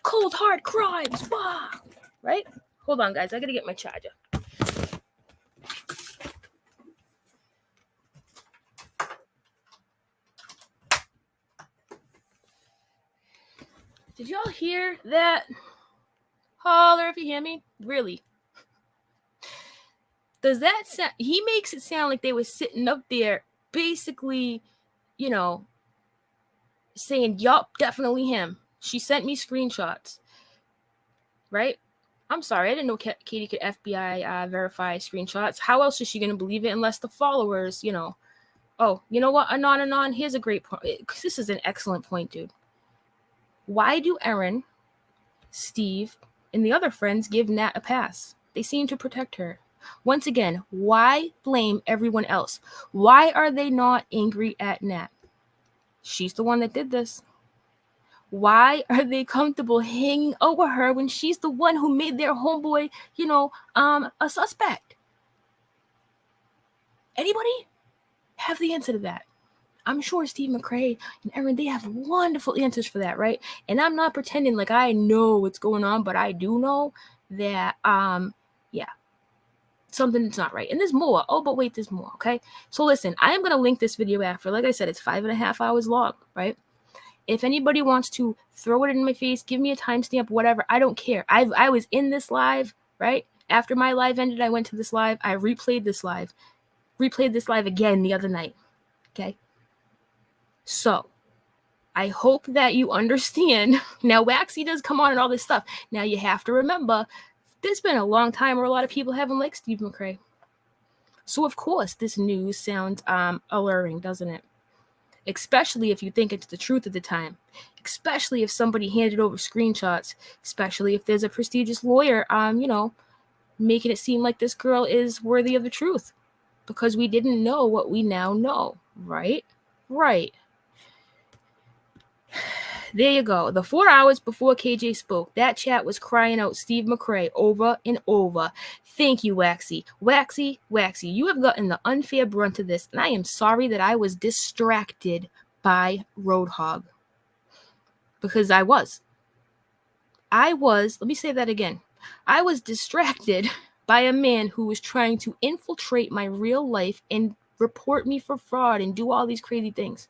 Cold, hard crimes. Wow. Right? Hold on, guys. I gotta get my charger. Did y'all hear that? Holler if you hear me. Really? Does that sound? He makes it sound like they were sitting up there, basically, saying, "Yup, definitely him." She sent me screenshots. Right? I'm sorry, I didn't know Katie could FBI verify screenshots. How else is she gonna believe it unless the followers, Oh, you know what? Anon. Here's a great point. This is an excellent point, dude. Why do Erin, Steve, and the other friends give Nat a pass? They seem to protect her. Once again, why blame everyone else? Why are they not angry at Nat? She's the one that did this. Why are they comfortable hanging over her when she's the one who made their homeboy, a suspect? Anybody have the answer to that? I'm sure Steve McRae and Erin, they have wonderful answers for that, right? And I'm not pretending like I know what's going on, but I do know that, something's not right. And there's more. Oh, but wait, there's more, okay? So listen, I am going to link this video after. Like I said, it's 5.5 hours long, right? If anybody wants to throw it in my face, give me a timestamp, whatever, I don't care. I was in this live, right? After my live ended, I went to this live. I replayed this live again the other night, okay? So, I hope that you understand. Now, Waxy does come on and all this stuff. Now, you have to remember, there's been a long time where a lot of people haven't liked Steve McRae. So, of course, this news sounds alluring, doesn't it? Especially if you think it's the truth at the time. Especially if somebody handed over screenshots. Especially if there's a prestigious lawyer, making it seem like this girl is worthy of the truth. Because we didn't know what we now know, right? Right. There you go. The 4 hours before KJ spoke, that chat was crying out Steve McRae over and over. Thank you, Waxy. Waxy, you have gotten the unfair brunt of this, and I am sorry that I was distracted by Roadhog. Because I was. Let me say that again. I was distracted by a man who was trying to infiltrate my real life and report me for fraud and do all these crazy things.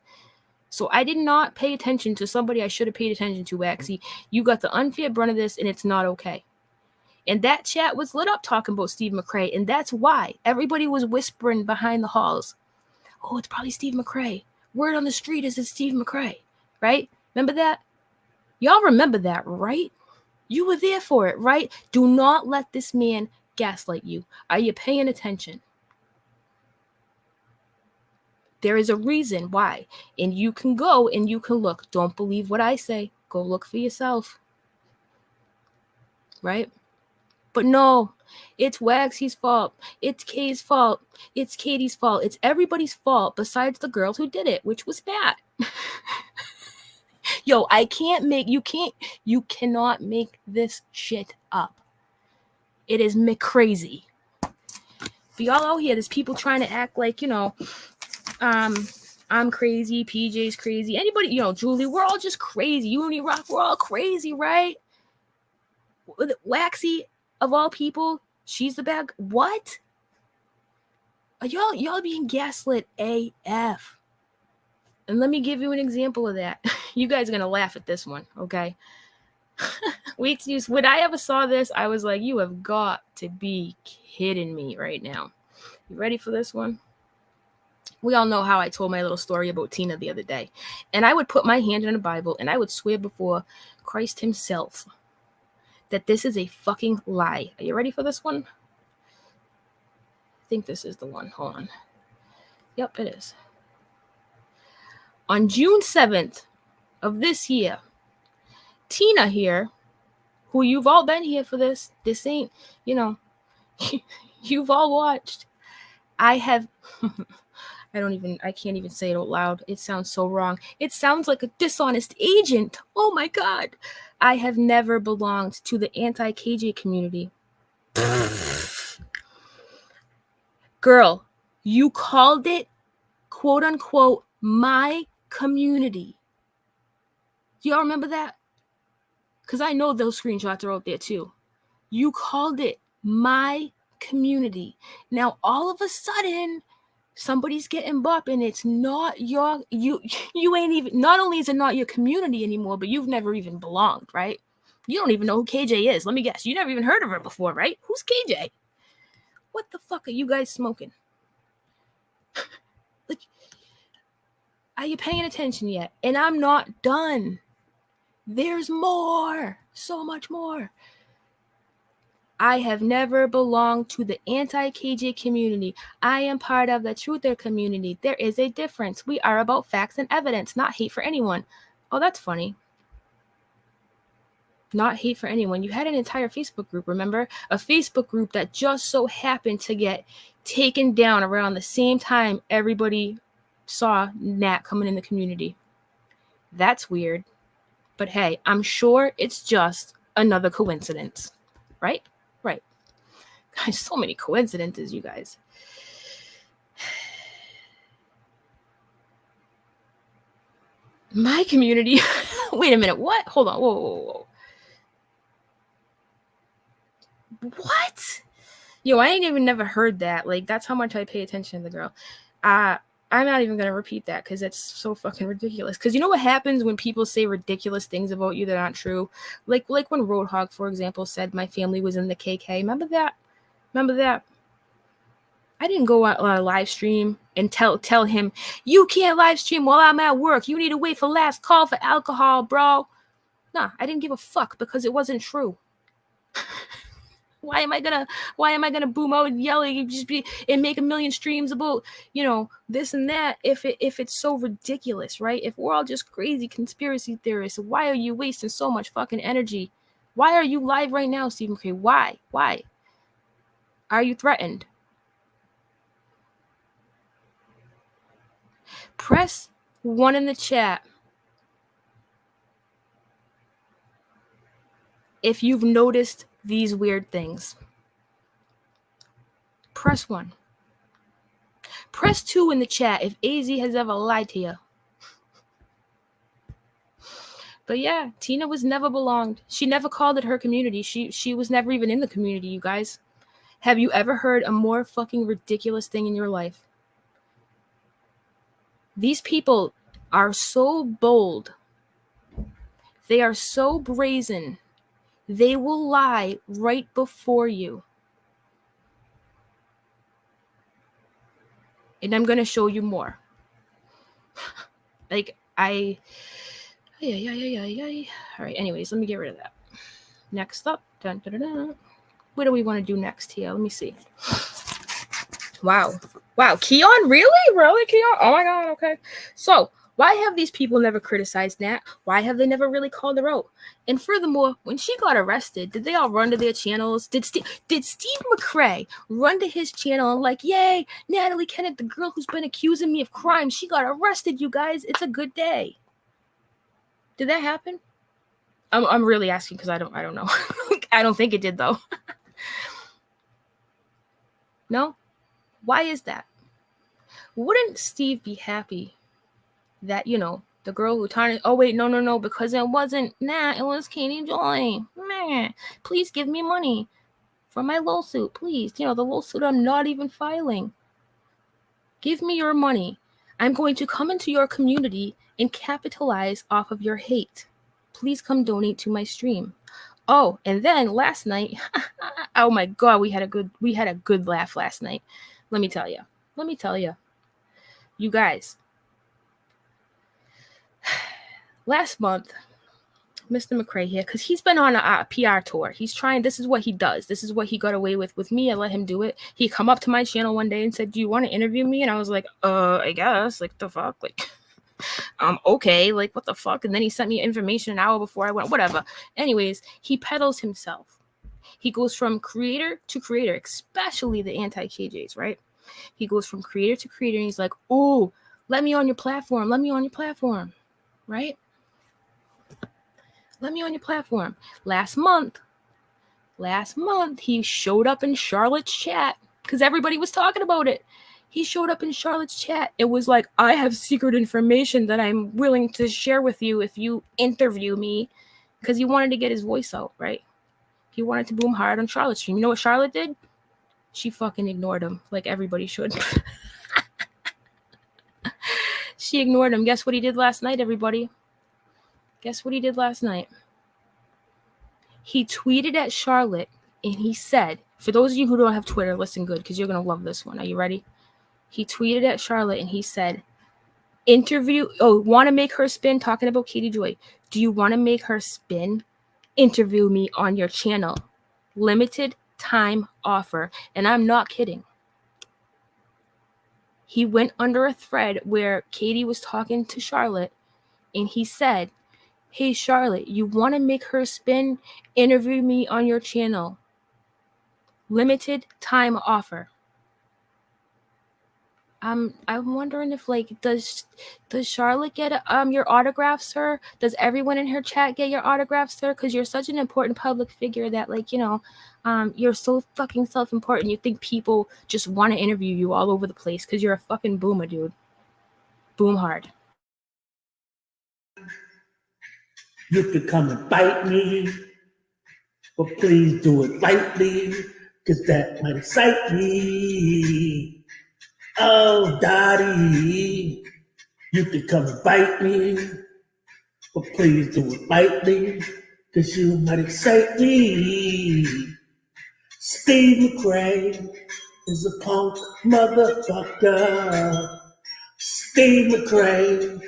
So I did not pay attention to somebody I should have paid attention to, Waxy. You got the unfair brunt of this, and it's not okay. And that chat was lit up talking about Steve McRae, and that's why everybody was whispering behind the halls, oh, it's probably Steve McRae. Word on the street is it's Steve McRae, right? Remember that? Y'all remember that, right? You were there for it, right? Do not let this man gaslight you. Are you paying attention? There is a reason why. And you can go and you can look. Don't believe what I say. Go look for yourself. Right? But no, it's Waxy's fault. It's Kay's fault. It's Katie's fault. It's everybody's fault besides the girl who did it, which was Nat. Yo, you cannot make this shit up. It is crazy. But y'all out here, there's people trying to act like, I'm crazy, PJ's crazy. Anybody, Julie, we're all just crazy. Uni Rock, we're all crazy, right? Waxy, of all people, she's the bad. What? Y'all being gaslit AF. And let me give you an example of that. You guys are going to laugh at this one, okay? When I ever saw this, I was like, you have got to be kidding me right now. You ready for this one? We all know how I told my little story about Tina the other day. And I would put my hand in the Bible and I would swear before Christ himself that this is a fucking lie. Are you ready for this one? I think this is the one. Hold on. Yep, it is. On June 7th of this year, Tina here, who you've all been here for this ain't, you've all watched. I can't even say it out loud. It sounds so wrong. It sounds like a dishonest agent. Oh my God. I have never belonged to the anti-KJ community. Girl, you called it, quote unquote, my community. Do y'all remember that? Because I know those screenshots are out there too. You called it my community. Now, all of a sudden, somebody's getting bop and it's not you ain't even, not only is it not your community anymore, but you've never even belonged, right? You don't even know who KJ is. Let me guess. You never even heard of her before, right? Who's KJ? What the fuck are you guys smoking? Like, are you paying attention yet? And I'm not done. There's more. So much more. I have never belonged to the anti-KJ community. I am part of the truther community. There is a difference. We are about facts and evidence, not hate for anyone. Oh, that's funny. Not hate for anyone. You had an entire Facebook group, remember? A Facebook group that just so happened to get taken down around the same time everybody saw Nat coming in the community. That's weird. But hey, I'm sure it's just another coincidence. Right? Right. Guys, so many coincidences, you guys. My community. Wait a minute. What? Hold on. Whoa. What? Yo, I ain't even never heard that. Like, that's how much I pay attention to the girl. I'm not even going to repeat that because it's so fucking ridiculous. Because you know what happens when people say ridiculous things about you that aren't true? Like when Roadhog, for example, said my family was in the KK. Remember that? I didn't go on a live stream and tell him, you can't live stream while I'm at work. You need to wait for last call for alcohol, bro. Nah, I didn't give a fuck because it wasn't true. Why am I gonna boom out and yell and make a million streams about, this and that if it's so ridiculous, right? If we're all just crazy conspiracy theorists, why are you wasting so much fucking energy? Why are you live right now, Stephen K? Why? Are you threatened? Press 1 in the chat if you've noticed these weird things. Press 1. Press 2 in the chat if AZ has ever lied to you. But yeah, Tina was never belonged. She never called it her community. She was never even in the community, you guys. Have you ever heard a more fucking ridiculous thing in your life? These people are so bold. They are so brazen. They will lie right before you. And I'm going to show you more. Like, all right, anyways, let me get rid of that. Next up. Dun, dun, dun, dun. What do we want to do next here? Let me see. Wow, Keon, really, Keon? Oh my God, okay. So, why have these people never criticized Nat? Why have they never really called her out? And furthermore, when she got arrested, did they all run to their channels? Did Steve McRae run to his channel and like, yay, Natalie Kennett, the girl who's been accusing me of crime, she got arrested, you guys. It's a good day. Did that happen? I'm really asking because I don't know. I don't think it did though. No? Why is that? Wouldn't Steve be happy that, the girl who tarnished, oh wait, no, because it wasn't Nat, it was Katie Joy. Man, please give me money for my lawsuit, please. The lawsuit I'm not even filing. Give me your money. I'm going to come into your community and capitalize off of your hate. Please come donate to my stream. Oh, and then last night, oh my God, we had a good laugh last night. Let me tell you. You guys, last month, Mr. McRae here, because he's been on a PR tour. He's trying, this is what he does. This is what he got away with me. I let him do it. He come up to my channel one day and said, do you want to interview me? And I was like, I guess. Like, the fuck? Like, okay. Like, what the fuck? And then he sent me information an hour before I went, whatever. Anyways, he peddles himself. He goes from creator to creator, especially the anti-KJs, right? He goes from creator to creator, and he's like, oh, let me on your platform. Right? Let me on your platform. Last month, he showed up in Charlotte's chat because everybody was talking about it. He showed up in Charlotte's chat. It was like, I have secret information that I'm willing to share with you if you interview me, because he wanted to get his voice out, right? He wanted to boom hard on Charlotte's stream. You know what Charlotte did? She fucking ignored him, like everybody should. She ignored him. Guess what he did last night, everybody? Guess what he did last night? He tweeted at Charlotte, and he said, for those of you who don't have Twitter, listen good, because you're going to love this one. Are you ready? He tweeted at Charlotte, and he said, want to make her spin? Talking about Katie Joy. Do you want to make her spin? Interview me on your channel. Limited time offer. And I'm not kidding. He went under a thread where Katie was talking to Charlotte, and he said, hey, Charlotte, you want to make her spin? Interview me on your channel. Limited time offer. I'm wondering if, like, does Charlotte get your autograph, sir? Does everyone in her chat get your autograph, sir? Because you're such an important public figure that, like, you're so fucking self-important. You think people just want to interview you all over the place because you're a fucking boomer, dude. Boom hard. You could come and bite me, but please do it lightly, because that might excite me. Oh, Dottie, you could come and bite me, but please do it lightly, because you might excite me. Steve McRae is a punk motherfucker. Steve McRae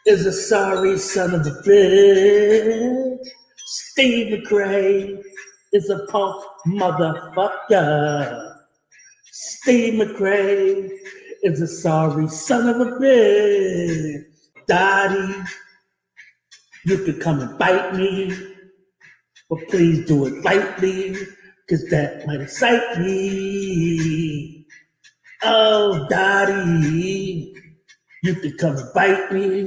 is a sorry son of a bitch. Steve McRae is a punk motherfucker. Steve McRae is a sorry son of a bitch. Dottie, you could come and bite me, but please do it lightly, because that might excite me. Oh, Dottie, you could come and bite me,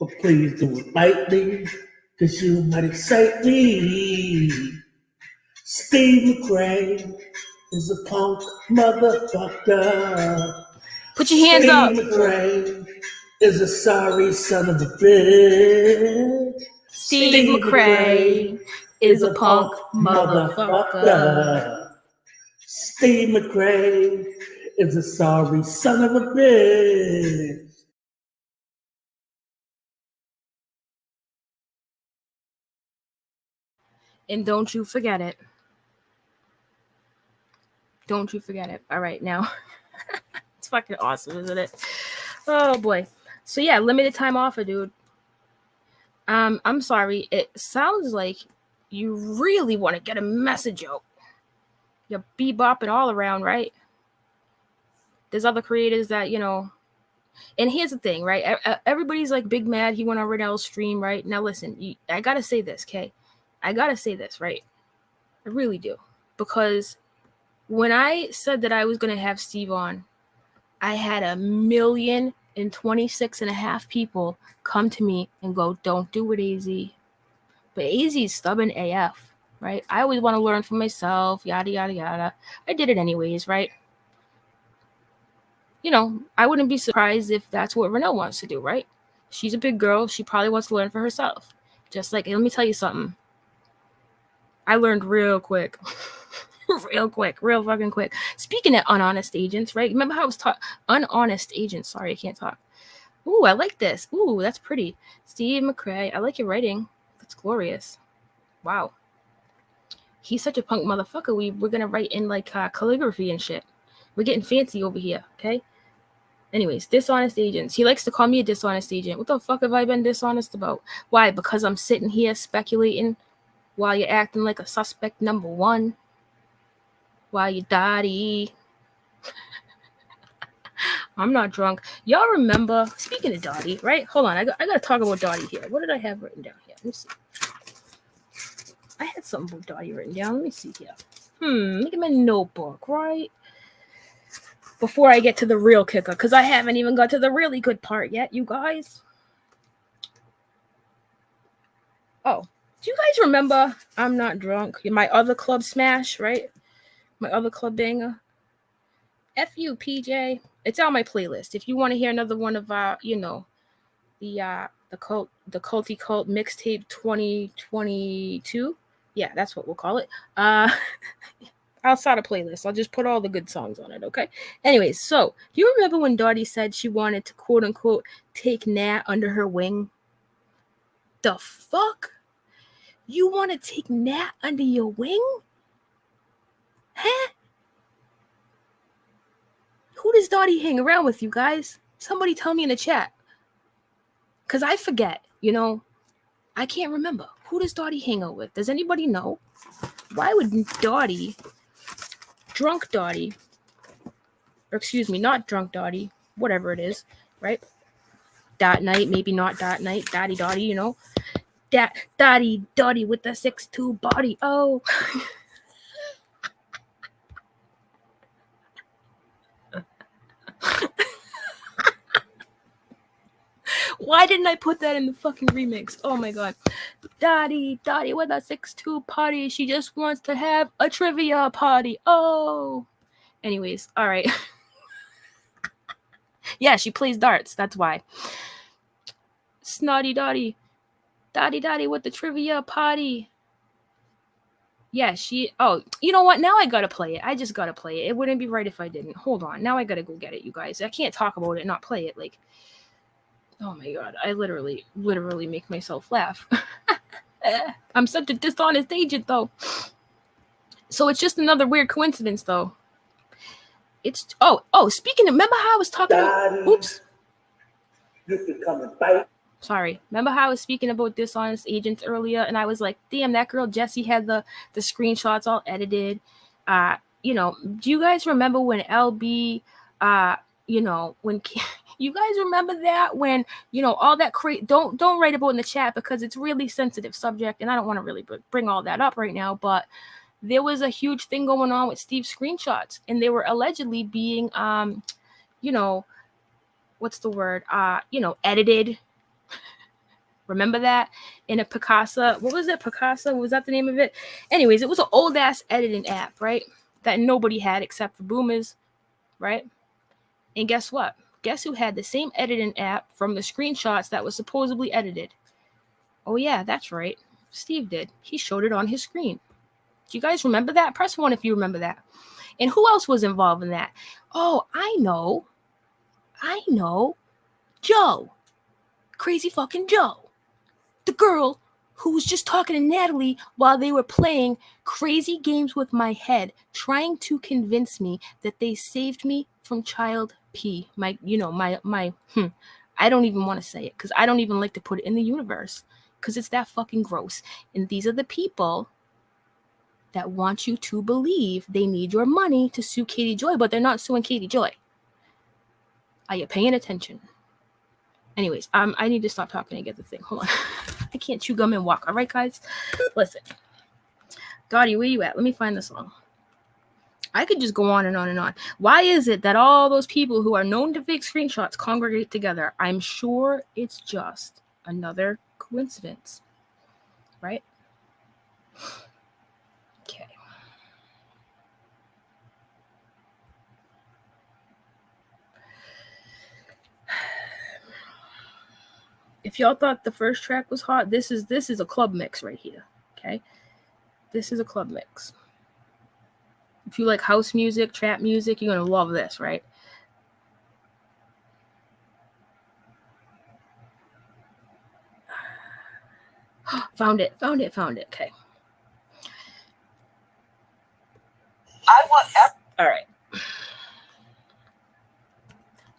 but please do it lightly, because you might excite me. Steve McRae is a punk motherfucker. Put your hands up. Steve McRae is a sorry son of a bitch. Steve McRae is a punk motherfucker. Steve McRae is a sorry son of a bitch. And don't you forget it. Don't you forget it. All right, now. It's fucking awesome, isn't it? Oh, boy. So, yeah, limited time offer, dude. I'm sorry. It sounds like you really want to get a message out. You're bebopping all around, right? There's other creators that, you know. And here's the thing, right? Everybody's like big mad. He went on Riddell's stream, right? Now, listen, I got to say this, okay? I got to say this, right? I really do. Because when I said that I was going to have Steve on, I had 1,026,500 people come to me and go, don't do it, AZ. But AZ is stubborn AF, right? I always want to learn for myself, yada, yada, yada. I did it anyways, right? You know, I wouldn't be surprised if that's what Renelle wants to do, right? She's a big girl. She probably wants to learn for herself. Just like, let me tell you something. I learned real quick. real fucking quick. Speaking of unhonest agents, right? Remember how I was taught unhonest agents? Sorry, I can't talk. Ooh, I like this. Ooh, that's pretty. Steve McRae, I like your writing. That's glorious. Wow. He's such a punk motherfucker. We're gonna write in like calligraphy and shit. We're getting fancy over here, okay? Anyways, dishonest agents. He likes to call me a dishonest agent. What the fuck have I been dishonest about? Why? Because I'm sitting here speculating while you're acting like a suspect number one. While you daddy. I'm not drunk. Y'all remember, speaking of Dottie, right? Hold on, I got to talk about Dottie here. What did I have written down here? Let me see. I had something about Dottie written down. Let me see here. Look at my notebook, right? Before I get to the real kicker, because I haven't even got to the really good part yet, you guys. Oh, do you guys remember I'm Not Drunk? My other club smash, right? My other club banger. F you, PJ. It's on my playlist. If you want to hear another one of you know, the culty cult mixtape 2022. Yeah, that's what we'll call it. I'll start a playlist. I'll just put all the good songs on it, okay? Anyways, so do you remember when Dottie said she wanted to quote unquote take Nat under her wing? The fuck? You want to take Nat under your wing? Huh? Who does Dottie hang around with, you guys? Somebody tell me in the chat. Because I forget, you know. I can't remember. Who does Dottie hang out with? Does anybody know? Why would Dottie, drunk Dottie, or excuse me, not drunk Dottie, whatever it is, right? Dot night, maybe not dot night, Dottie Dottie, you know. Dottie Dottie with the 6'2" body. Oh. Why didn't I put that in the fucking remix? Oh my god. Dottie with a 6'2" party. She just wants to have a trivia party. Oh. Anyways, all right. Yeah, she plays darts. That's why. Snotty Dottie. Dottie with the trivia party. Yeah, she... Oh, you know what? Now I gotta play it. I just gotta play it. It wouldn't be right if I didn't. Hold on. Now I gotta go get it, you guys. I can't talk about it and not play it. Like... Oh my god, I literally make myself laugh. I'm such a dishonest agent, though. So it's just another weird coincidence, though. It's speaking of, remember how I was talking about, oops. You can come and bite. Sorry. Remember how I was speaking about dishonest agents earlier, and I was like, damn, that girl Jessie had the screenshots all edited. You know, do you guys remember when LB you know, when you guys remember that when, you know, all that don't write about in the chat because it's really sensitive subject and I don't want to really bring all that up right now, but there was a huge thing going on with Steve's screenshots and they were allegedly being you know, what's the word? You know, edited. Remember that? In a Picasa, what was it? Picasa, was that the name of it? Anyways, it was an old ass editing app, right? That nobody had except for boomers, right? And guess what? Guess who had the same editing app from the screenshots that was supposedly edited? Oh yeah, that's right. Steve did. He showed it on his screen. Do you guys remember that? Press 1 if you remember that. And who else was involved in that? Oh, I know. Joe. Crazy fucking Joe. The girl who was just talking to Natalie while they were playing crazy games with my head, trying to convince me that they saved me from child P. I don't even want to say it because I don't even like to put it in the universe because it's that fucking gross. And these are the people that want you to believe they need your money to sue Katie Joy, but they're not suing Katie Joy. Are you paying attention? Anyways, I need to stop talking and get the thing. Hold on. I can't chew gum and walk. All right, guys? Listen. Dottie, where you at? Let me find the song. I could just go on and on and on. Why is it that all those people who are known to fake screenshots congregate together? I'm sure it's just another coincidence. Right? Okay. If y'all thought the first track was hot, this is a club mix right here. Okay? This is a club mix. If you like house music, trap music, you're gonna love this, right? Found it. Okay. All right.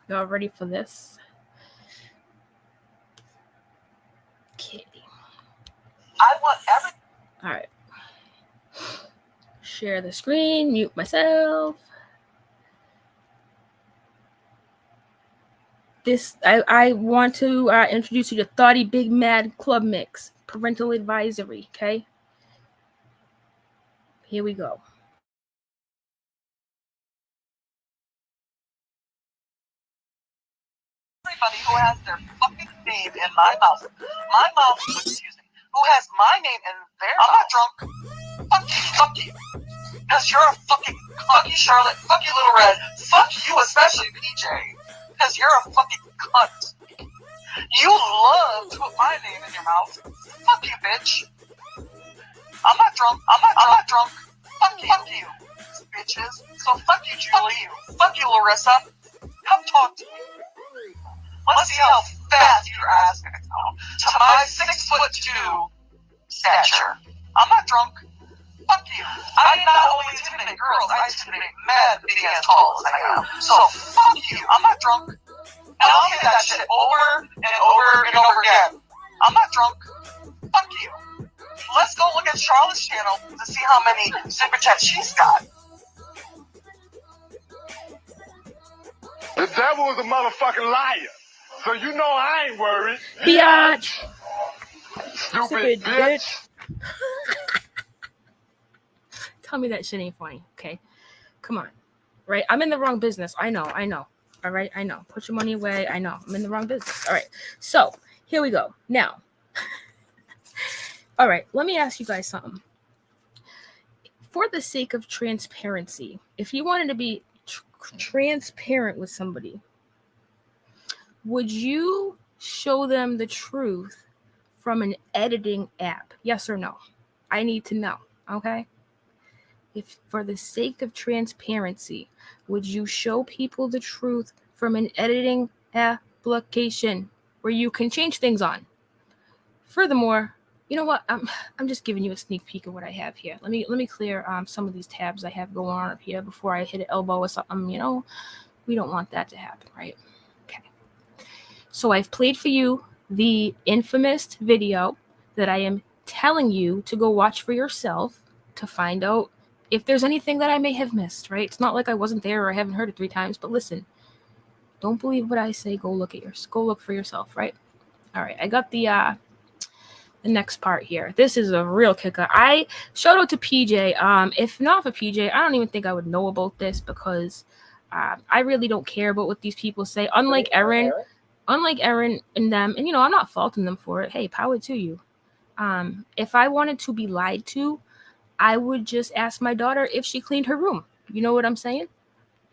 Y'all ready for this? Okay. All right. Share the screen, mute myself. I want to introduce you to Thoughty Big Mad Club Mix. Parental advisory, okay? Here we go. Everybody who has their fucking name in my mouth, who has my name in their mouth. I'm not drunk. Fuck you. Because you're a fucking, fuck you, Charlotte, fuck you, Little Red, fuck you, especially PJ. Because you're a fucking cunt. You love to put my name in your mouth. Fuck you, bitch. I'm not drunk. Fuck you, bitches. So fuck you, Julie. Fuck you, Larissa. Come talk to me. Let's see how fast your ass gets out to my 6'2" stature. I'm not drunk. Fuck you. I not only intimidate girls, I intimidate mad big ass calls I have. So fuck you. I'm not drunk. And I'll say that shit over and over and over again. I'm not drunk. Fuck you. Let's go look at Charlotte's channel to see how many super chats she's got. The devil is a motherfucking liar. So you know I ain't worried. Biatch. Stupid bitch. Tell me that shit ain't funny, okay? Come on. Right? I'm in the wrong business. I know. All right? I know. Put your money away. I know. I'm in the wrong business. All right. So, here we go. Now. All right. Let me ask you guys something. For the sake of transparency, if you wanted to be transparent with somebody, would you show them the truth from an editing app? Yes or no? I need to know, okay? If for the sake of transparency, would you show people the truth from an editing application where you can change things on? Furthermore, you know what? I'm just giving you a sneak peek of what I have here. Let me clear some of these tabs I have going on up here before I hit an elbow or something. You know, we don't want that to happen, right? Okay. So I've played for you the infamous video that I am telling you to go watch for yourself to find out if there's anything that I may have missed, right? It's not like I wasn't there or I haven't heard it 3 times, but listen, don't believe what I say. Go look for yourself, right? All right, I got the next part here. This is a real kicker. I shout out to PJ. If not for PJ, I don't even think I would know about this because I really don't care about what these people say. Unlike Erin and them, and you know, I'm not faulting them for it. Hey, power to you. If I wanted to be lied to, I would just ask my daughter if she cleaned her room. You know what I'm saying?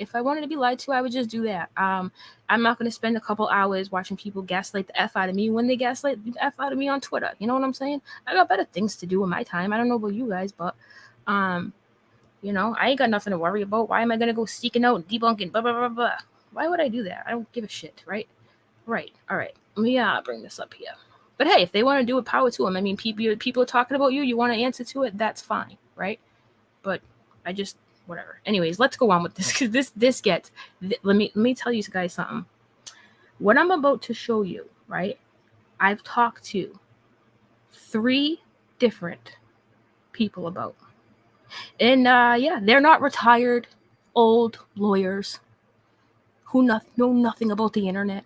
If I wanted to be lied to, I would just do that. I'm not going to spend a couple hours watching people gaslight the F out of me when they gaslight the F out of me on Twitter. You know what I'm saying? I got better things to do in my time. I don't know about you guys, but, you know, I ain't got nothing to worry about. Why am I going to go seeking out and debunking, blah, blah, blah, blah. Why would I do that? I don't give a shit, right? Right. All right. Let me bring this up here. But hey, if they want to do it, power to them. I mean, people are talking about you. You want to answer to it, that's fine, right? But I just whatever. Anyways, let's go on with this because this gets. Let me tell you guys something. What I'm about to show you, right? I've talked to 3 different people about, and yeah, they're not retired old lawyers who know nothing about the internet.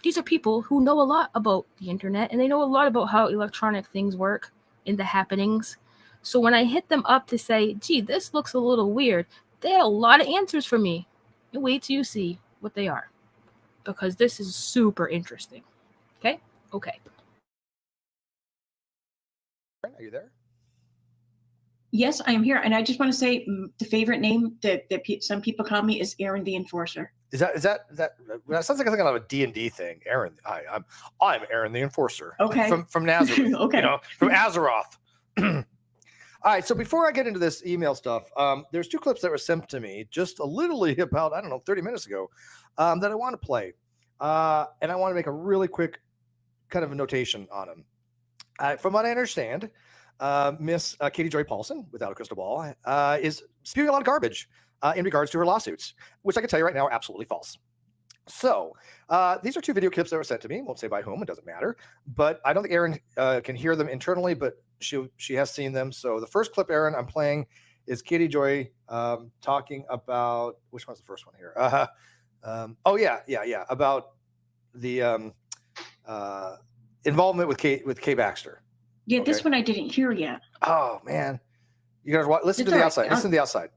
These are people who know a lot about the internet, and they know a lot about how electronic things work and the happenings. So when I hit them up to say, gee, this looks a little weird, they had a lot of answers for me. And wait till you see what they are, because this is super interesting. Okay? Okay. Are you there? Yes, I am here, and I just want to say the favorite name that some people call me is Aaron the Enforcer. Is that sounds like a kind of a D&D thing? Aaron, I'm Aaron the Enforcer. Okay. From Nazareth. Okay. You know, from Azeroth. All right. So before I get into this email stuff, there's 2 clips that were sent to me just a literally about 30 minutes ago that I want to play, and I want to make a really quick kind of a notation on them. From what I understand, Miss Katie Joy Paulson, without a crystal ball, is spewing a lot of garbage in regards to her lawsuits, which I can tell you right now are absolutely false. So these are 2 video clips that were sent to me. Won't say by whom, it doesn't matter. But I don't think Aaron can hear them internally, but she has seen them. So the first clip, Aaron, I'm playing is Katie Joy talking about, which one's the first one here? About the involvement with Kay Baxter. Yeah, Okay. This one I didn't hear yet. Oh man, you guys listen to the outside. Listen to the outside.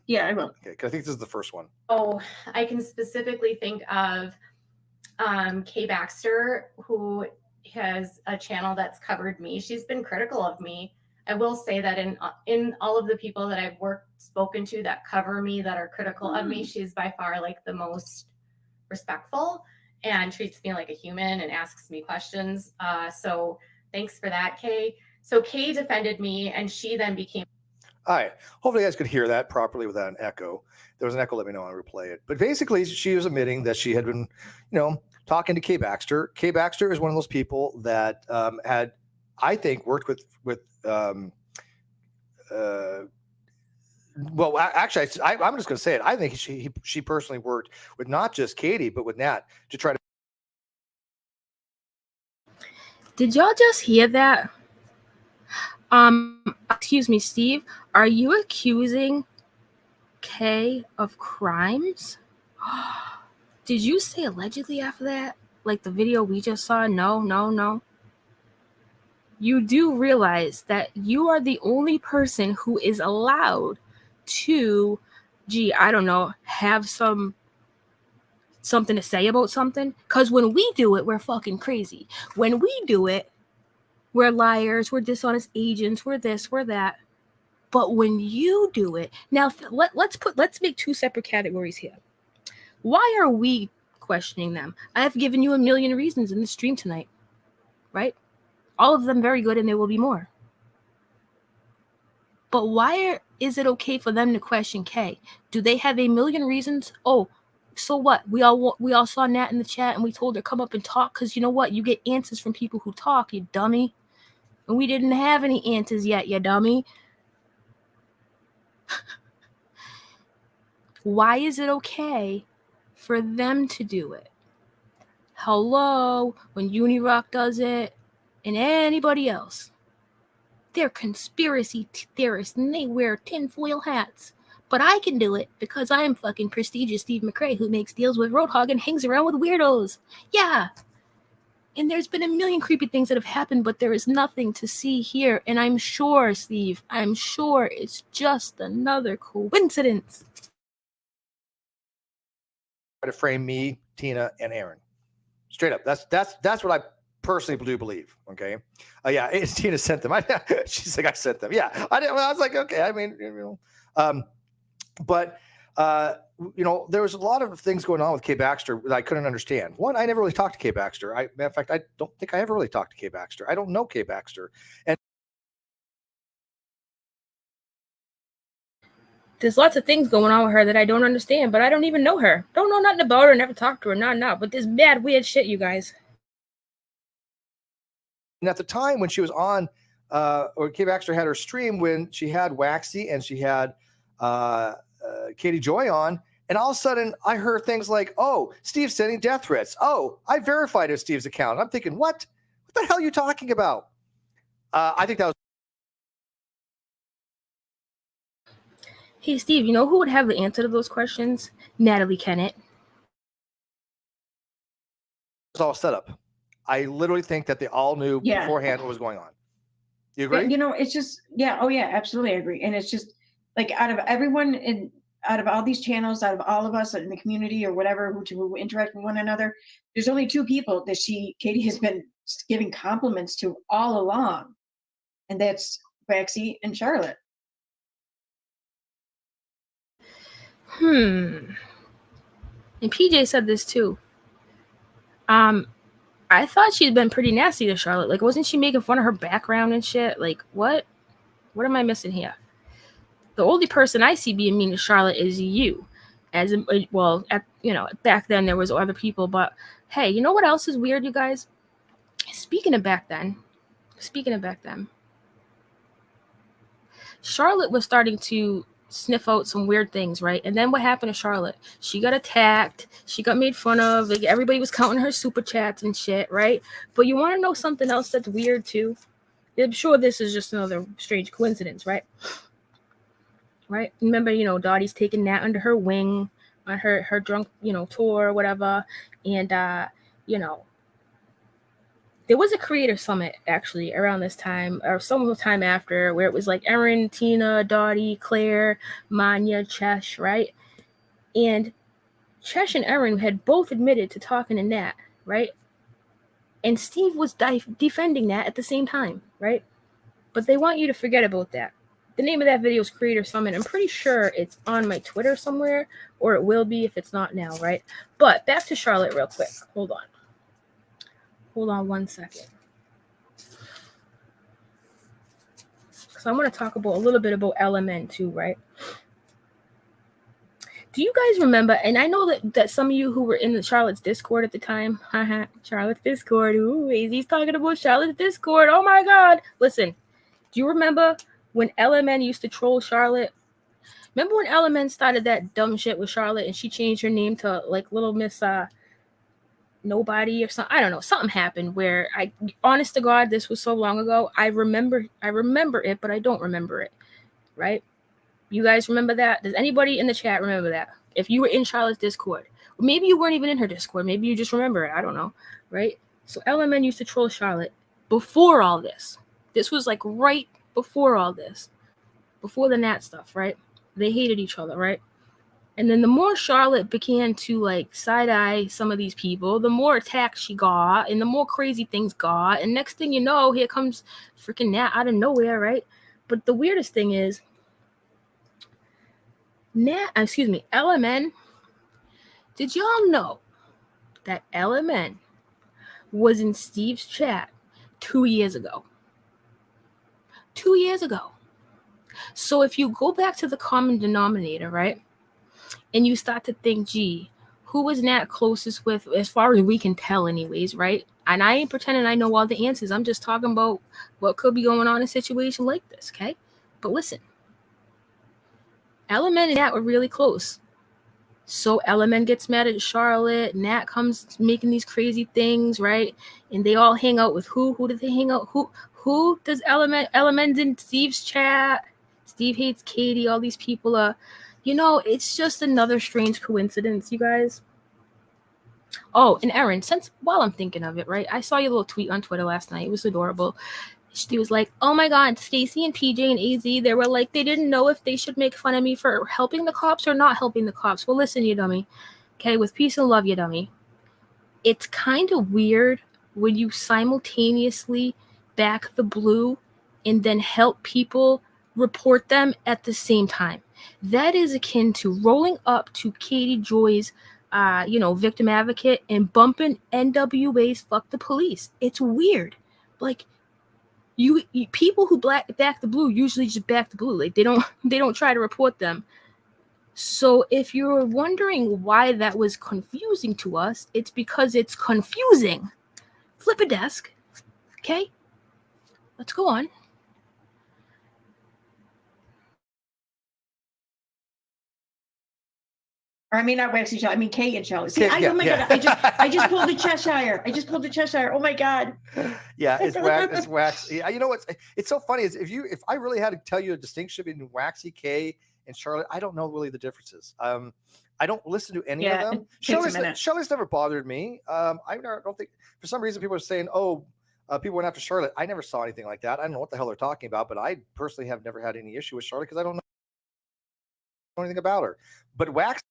Yeah, I will. Okay, because I think this is the first one. Oh, I can specifically think of Kay Baxter, who has a channel that's covered me. She's been critical of me. I will say that in all of the people that I've spoken to that cover me, that are critical of me, she's by far like the most respectful and treats me like a human and asks me questions. So thanks for that, Kay. So Kay defended me, and she then became. All right. Hopefully you guys could hear that properly without an echo. There was an echo. Let me know when I replay it. But basically, she was admitting that she had been, talking to Kay Baxter. Kay Baxter is one of those people that had, I think, worked with well, actually, I'm just going to say it. I think she personally worked with not just Katie, but with Nat to try to. Did y'all just hear that? Excuse me, Steve. Are you accusing Kay of crimes? Did you say allegedly after that? Like the video we just saw? No. You do realize that you are the only person who is allowed to, have something to say about something. Because when we do it, we're fucking crazy. When we do it, we're liars, we're dishonest agents, we're this, we're that. But when you do it, now let's make 2 separate categories here. Why are we questioning them? I have given you a million reasons in the stream tonight, right? All of them very good, and there will be more. But why is it okay for them to question Kay? Do they have a million reasons? Oh, so what? We all saw Nat in the chat, and we told her come up and talk, because you know what? You get answers from people who talk, you dummy. And we didn't have any answers yet, you dummy. Why is it okay for them to do it? Hello, when Unirock does it, and anybody else. They're conspiracy theorists, and they wear tinfoil hats. But I can do it because I am fucking prestigious Steve McRae, who makes deals with Roadhog and hangs around with weirdos. Yeah. And there's been a million creepy things that have happened, but there is nothing to see here. And I'm sure, Steve, it's just another coincidence. Try to frame me, Tina, and Aaron. Straight up. That's what I personally do believe. Okay. Tina sent them. She's like, I sent them. Yeah. I was like, okay. I mean, but there was a lot of things going on with Kay Baxter that I couldn't understand. One, I never really talked to Kay Baxter. Matter of fact, I don't think I ever really talked to Kay Baxter. I don't know Kay Baxter. And there's lots of things going on with her that I don't understand, but I don't even know her. Don't know nothing about her, never talked to her, no. But this bad, weird shit, you guys. And at the time when she was on, or Kay Baxter had her stream when she had Waxy and she had Katie Joy on, and all of a sudden I heard things like, "Oh, Steve's sending death threats. Oh, I verified Steve's account." I'm thinking, what the hell are you talking about? I think that was. Hey, Steve, you know who would have the answer to those questions? Natalie Kennett. It's all set up. I literally think that they all knew beforehand what was going on. You agree? You know, it's just, oh yeah, absolutely, I agree. And it's just like out of everyone out of all these channels, out of all of us in the community or whatever who interact with one another, there's only two people that Katie has been giving compliments to all along, and that's Waxy and Charlotte. And PJ said this too. I thought she'd been pretty nasty to Charlotte. Like, wasn't she making fun of her background and shit? Like, what? What am I missing here? The only person I see being mean to Charlotte is you. As in, well, back then there was other people, but hey, you know what else is weird, you guys? Speaking of back then, Charlotte was starting to sniff out some weird things, right? And then what happened to Charlotte? She got attacked. She got made fun of. Like, everybody was counting her super chats and shit, right? But you want to know something else that's weird too? I'm sure this is just another strange coincidence, right? Right? Remember, Dottie's taking Nat under her wing on her drunk, tour or whatever. And, there was a creator summit actually around this time or some time after where it was like Erin, Tina, Dottie, Claire, Manya, Chesh, right? And Chesh and Erin had both admitted to talking to Nat, right? And Steve was defending Nat at the same time, right? But they want you to forget about that. The name of that video is Creator Summit. I'm pretty sure it's on my Twitter somewhere, or it will be if it's not now, right? But back to Charlotte real quick. Hold on 1 second. So I want to talk about a little bit about LMN too, right? Do you guys remember, and I know that some of you who were in the Charlotte's Discord at the time, Charlotte's Discord, ooh, AZ's talking about Charlotte's Discord, oh my God. Listen, do you remember when LMN used to troll Charlotte? Remember when LMN started that dumb shit with Charlotte and she changed her name to like Little Miss Nobody or something? I don't know. Something happened where honest to God, this was so long ago. I remember it, but I don't remember it, right? You guys remember that? Does anybody in the chat remember that? If you were in Charlotte's Discord, or maybe you weren't even in her Discord, maybe you just remember it. I don't know, right? So LMN used to troll Charlotte before all this. This was like right before all this, before the Nat stuff, right? They hated each other, right? And then the more Charlotte began to like side-eye some of these people, the more attacks she got and the more crazy things got. And next thing you know, here comes freaking Nat out of nowhere, right? But the weirdest thing is LMN, did y'all know that LMN was in Steve's chat 2 years ago? 2 years ago. So if you go back to the common denominator, right? And you start to think, gee, who was Nat closest with, as far as we can tell anyways, right? And I ain't pretending I know all the answers. I'm just talking about what could be going on in a situation like this, okay? But listen, LMN and Nat were really close. So LMN gets mad at Charlotte. Nat comes making these crazy things, right? And they all hang out with who? Who did they hang out? Who does LMN's in Steve's chat? Steve hates Katie. All these people are... it's just another strange coincidence, you guys. Oh, and Erin, while I'm thinking of it, right? I saw your little tweet on Twitter last night. It was adorable. She was like, oh my God, Stacy and PJ and AZ, they were like, they didn't know if they should make fun of me for helping the cops or not helping the cops. Well, listen, you dummy. Okay, with peace and love, you dummy. It's kind of weird when you simultaneously back the blue and then help people report them at the same time. That is akin to rolling up to Katie Joy's, victim advocate and bumping NWA's "Fuck the Police." It's weird. Like, you people who back the blue usually just back the blue. Like, they don't try to report them. So if you're wondering why that was confusing to us, it's because it's confusing. Flip a desk, okay? Let's go on. Or I mean, not Waxy Charlotte. I mean, Kay and Charlotte. See, Yeah, oh my yeah. God, I just pulled the Cheshire. I just pulled the Cheshire. Oh my God. Yeah, it's wax. It's wax. Yeah, you know what's it's so funny is if I really had to tell you a distinction between Waxy Kay and Charlotte, I don't know really the differences. I don't listen to any of them. Charlotte's never bothered me. I don't think for some reason people are saying, oh, people went after Charlotte. I never saw anything like that. I don't know what the hell they're talking about, but I personally have never had any issue with Charlotte because I don't know anything about her. But Wax.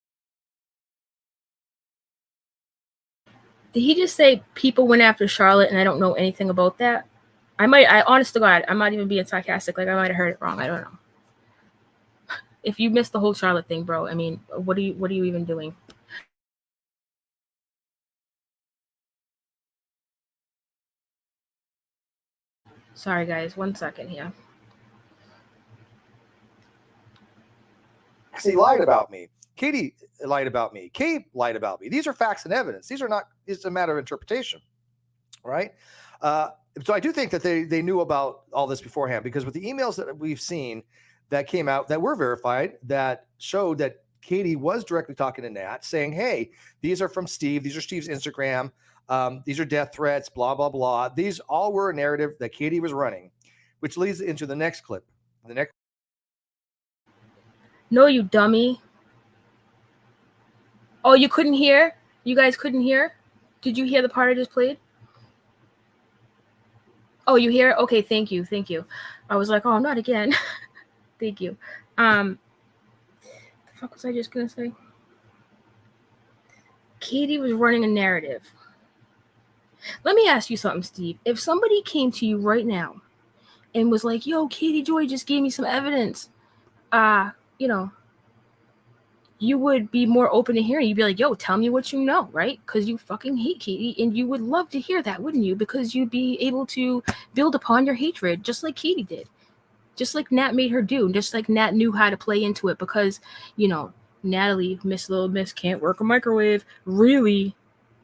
Did he just say people went after Charlotte and I don't know anything about that? I honest to God, I'm not even being sarcastic. Like I might have heard it wrong. I don't know. If you missed the whole Charlotte thing, bro, I mean, what are you even doing? Sorry guys, 1 second here. He lied about me. Katie lied about me. Kay lied about me. These are facts and evidence. These are not, it's a matter of interpretation, right? So I do think that they knew about all this beforehand because with the emails that we've seen that came out that were verified that showed that Katie was directly talking to Nat saying, hey, these are from Steve. These are Steve's Instagram. These are death threats, blah, blah, blah. These all were a narrative that Katie was running, which leads into the next clip. The next. No, you dummy. Oh, you couldn't hear? You guys couldn't hear? Did you hear the part I just played? Oh, you hear? Okay, thank you. Thank you. I was like, oh, not again. Thank you. The fuck was I just gonna say? Katie was running a narrative. Let me ask you something, Steve. If somebody came to you right now and was like, yo, Katie Joy just gave me some evidence, you would be more open to hearing. You'd be like, yo, tell me what you know, right? Because you fucking hate Katie, and you would love to hear that, wouldn't you? Because you'd be able to build upon your hatred, just like Katie did. Just like Nat made her do, just like Nat knew how to play into it because, Natalie, Miss Little Miss Can't Work a Microwave, really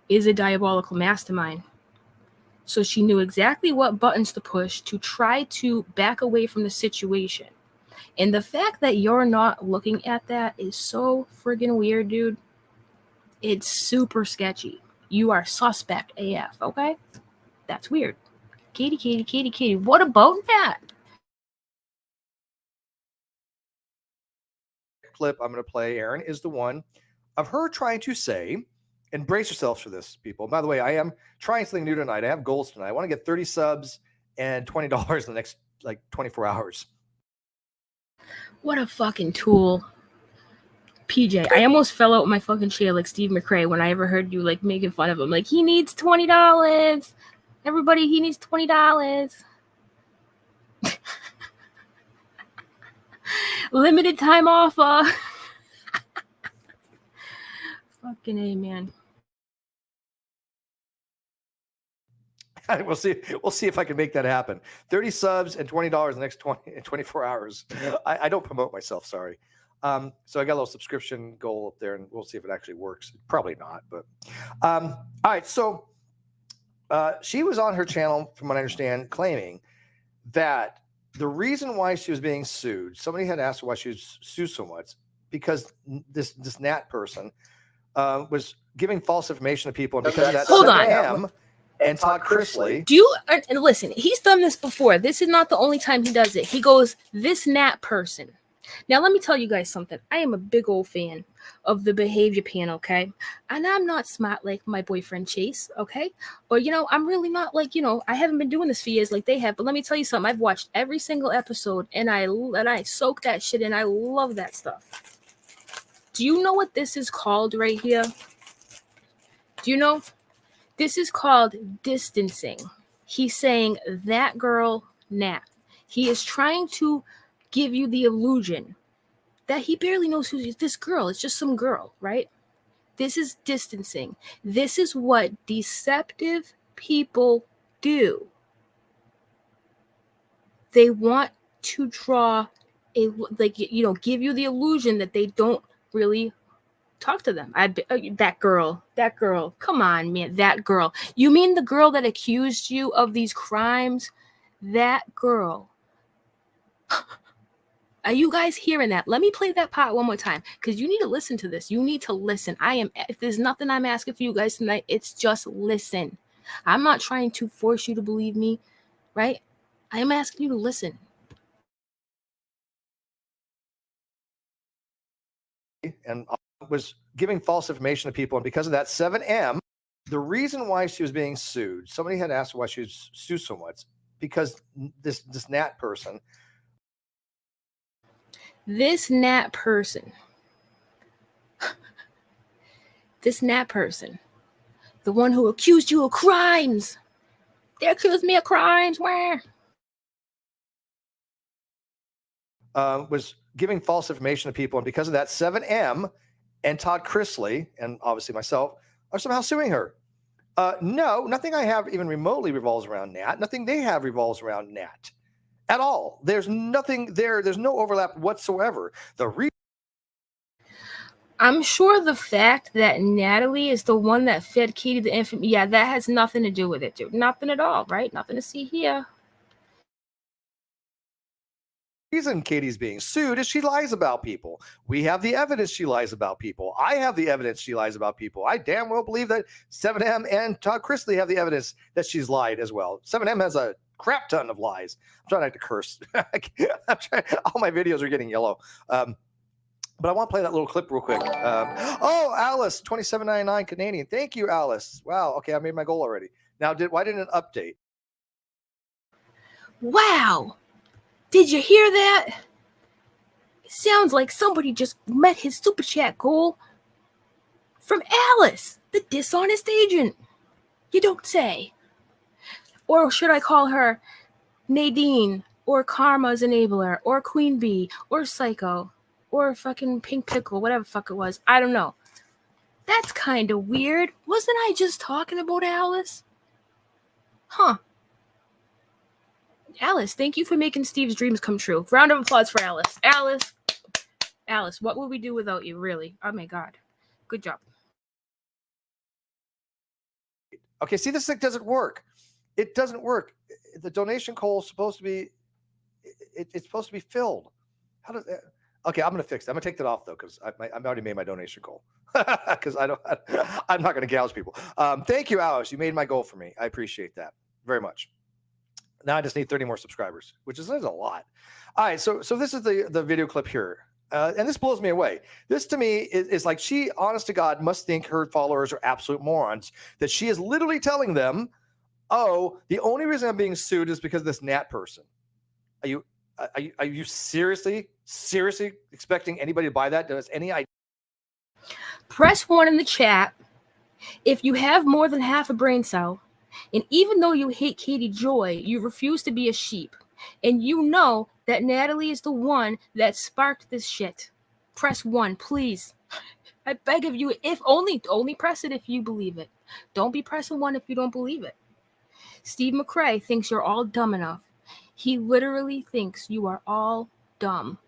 is a diabolical mastermind. So she knew exactly what buttons to push to try to back away from the situation. And the fact that you're not looking at that is so friggin' weird, dude. It's super sketchy. You are suspect AF, okay? That's weird. Katie. What about that? Clip I'm going to play, Aaron, is the one of her trying to say, and brace yourselves for this, people. By the way, I am trying something new tonight. I have goals tonight. I want to get 30 subs and $20 in the next 24 hours. What a fucking tool. PJ, I almost fell out of my fucking chair like Steve McRae when I ever heard you making fun of him. Like, he needs $20. Everybody, he needs $20. Limited time offer. Fucking A, man. We'll see if I can make that happen. 30 subs and $20 in the next 24 hours. I don't promote myself, sorry. So I got a little subscription goal up there, and we'll see if it actually works. Probably not, but all right. So she was on her channel, from what I understand, claiming that the reason why she was being sued, somebody had asked her why she was sued so much, because this Nat person was giving false information to people, and because of that, hold on. And Todd Chrisley. And listen, he's done this before. This is not the only time he does it. He goes, this Nat person. Now, let me tell you guys something. I am a big old fan of the behavior panel, okay? And I'm not smart like my boyfriend Chase, okay? Or, I'm really not I haven't been doing this for years like they have. But let me tell you something. I've watched every single episode, and I soak that shit in. I love that stuff. Do you know what this is called right here? Do you know? This is called distancing. He's saying that girl, Nat. He is trying to give you the illusion that he barely knows who this girl. It's just some girl, right? This is distancing. This is what deceptive people do. They want to draw give you the illusion that they don't really talk to them. That girl. Come on, man. That girl. You mean the girl that accused you of these crimes that girl. Are you guys hearing that? Let me play that part one more time, because you need to listen to this. You need to listen. If there's nothing I'm asking for you guys tonight, it's just listen. I'm not trying to force you to believe me, right? I am asking you to listen. And was giving false information to people. And because of that, 7M, the reason why she was being sued, somebody had asked why she was sued so much, because this Nat person. This Nat person, the one who accused you of crimes. They accused me of crimes. Where? Was giving false information to people. And because of that, 7M and Todd Chrisley, and obviously myself, are somehow suing her. No, nothing I have even remotely revolves around Nat. Nothing they have revolves around Nat at all. There's nothing there. There's no overlap whatsoever. I'm sure the fact that Natalie is the one that fed Katie the infant, yeah, that has nothing to do with it, dude. Nothing at all, right? Nothing to see here. Reason Katie's being sued is she lies about people. We have the evidence she lies about people. I have the evidence she lies about people. I damn well believe that 7M and Todd Chrisley have the evidence that she's lied as well. 7M has a crap ton of lies. I'm trying not to curse. All my videos are getting yellow. But I want to play that little clip real quick. Alice, $27.99 Canadian. Thank you, Alice. Wow. Okay, I made my goal already. Now, why didn't it update? Wow. Did you hear that? It sounds like somebody just met his super chat goal from Alice, the dishonest agent. You don't say. Or should I call her Nadine, or Karma's enabler, or Queen Bee, or Psycho, or fucking Pink Pickle, whatever the fuck it was. I don't know. That's kind of weird. Wasn't I just talking about Alice? Huh. Alice, thank you for making Steve's dreams come true. Round of applause for Alice. Alice, what would we do without you, really? Oh my God. Good job. Okay, see, this thing doesn't work. It doesn't work. The donation goal is supposed to be, it's supposed to be filled. How does that? Okay, I'm going to fix it. I'm going to take that off, though, because I've already made my donation goal. Because I'm not going to gouge people. Thank you, Alice. You made my goal for me. I appreciate that very much. Now I just need 30 more subscribers, which is a lot. All right, so this is the video clip here. And this blows me away. This, to me, is like she, honest to God, must think her followers are absolute morons. That she is literally telling them, oh, the only reason I'm being sued is because of this Nat person. Are you seriously expecting anybody to buy that? Does any idea? Press 1 in the chat if you have more than half a brain cell, and even though you hate Katie Joy, you refuse to be a sheep, and you know that Natalie is the one that sparked this shit. Press 1, please. I beg of you, if only press it if you believe it. Don't be pressing 1 if you don't believe it. Steve McRae thinks you're all dumb enough. He literally thinks you are all dumb.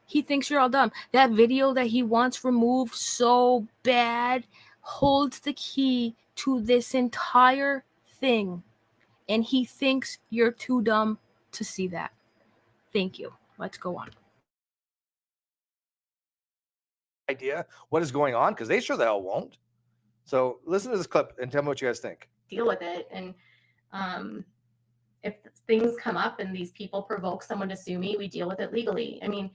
He thinks you're all dumb. That video that he wants removed so bad holds the key to this entire thing. And he thinks you're too dumb to see that. Thank you. Let's go on. Idea what is going on? Because they sure the hell won't. So listen to this clip and tell me what you guys think. Deal with it. And if things come up and these people provoke someone to sue me, we deal with it legally. I mean,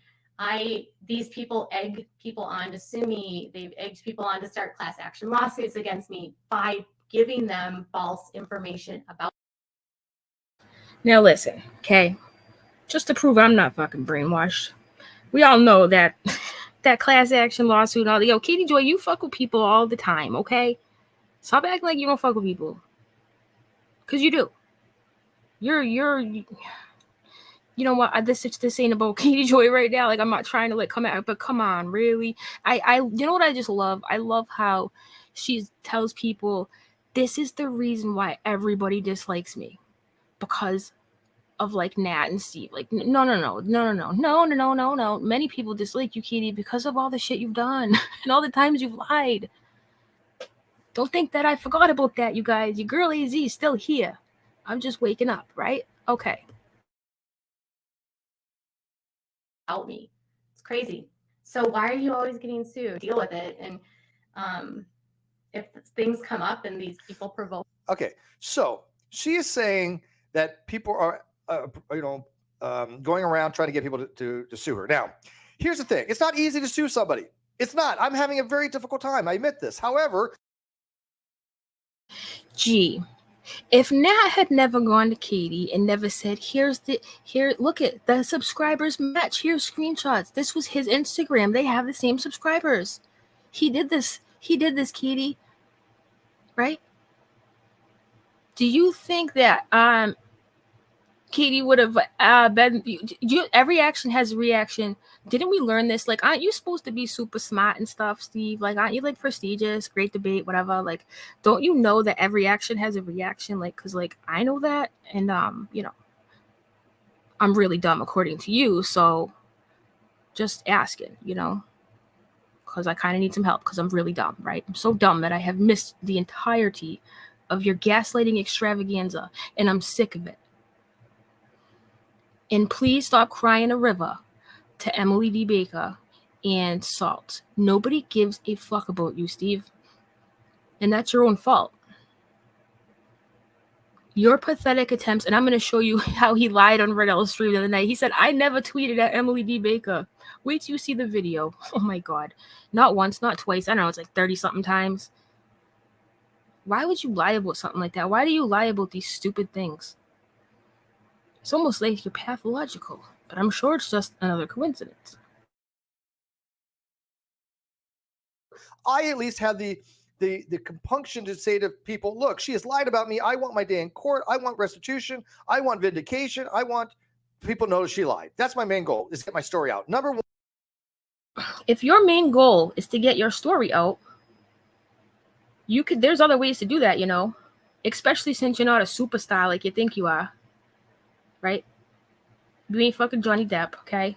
these people egg people on to sue me. They've egged people on to start class action lawsuits against me by giving them false information about. Now listen, okay? Just to prove I'm not fucking brainwashed. We all know that that class action lawsuit and all the, yo, Katie Joy, you fuck with people all the time, okay? Stop acting like you don't fuck with people. Because you do. You know what? This ain't about Katie Joy right now. Like, I'm not trying to come at her, but come on, really? You know what I just love? I love how she tells people this is the reason why everybody dislikes me, because of Nat and Steve. No. Many people dislike you, Katie, because of all the shit you've done and all the times you've lied. Don't think that I forgot about that, you guys. Your girl AZ is still here. I'm just waking up, right? Okay. Help me. It's crazy. So why are you always getting sued? Deal with it. And if things come up and these people provoke. Okay, so she is saying that people are, going around trying to get people to sue her. Now, here's the thing. It's not easy to sue somebody. It's not. I'm having a very difficult time. I admit this. However, Gee, if Nat had never gone to Katie and never said, here, look at the subscribers match. Here's screenshots. This was his Instagram. They have the same subscribers. He did this, Katie. Right? Do you think that Katie would have been? Every action has a reaction. Didn't we learn this? Like, aren't you supposed to be super smart and stuff, Steve? Like, aren't you like prestigious, great debate, whatever? Like, don't you know that every action has a reaction? Like, cause like I know that, and I'm really dumb according to you. So, just asking, because I kind of need some help because I'm really dumb, right? I'm so dumb that I have missed the entirety of your gaslighting extravaganza, and I'm sick of it. And please stop crying a river to Emily D. Baker and Salt. Nobody gives a fuck about you, Steve. And that's your own fault. Your pathetic attempts, and I'm going to show you how he lied on Red L stream the other night. He said, I never tweeted at Emily D. Baker. Wait till you see the video. Oh my God. Not once, not twice. I don't know, it's like 30-something times. Why would you lie about something like that? Why do you lie about these stupid things? It's almost like you're pathological, but I'm sure it's just another coincidence. I at least have the compunction to say to people, look, she has lied about me. I want my day in court. I want restitution. I want vindication. I want people to know she lied. That's my main goal, is to get my story out. Number one. If your main goal is to get your story out, there's other ways to do that, especially since you're not a superstar like you think you are, right? You ain't fucking Johnny Depp, okay?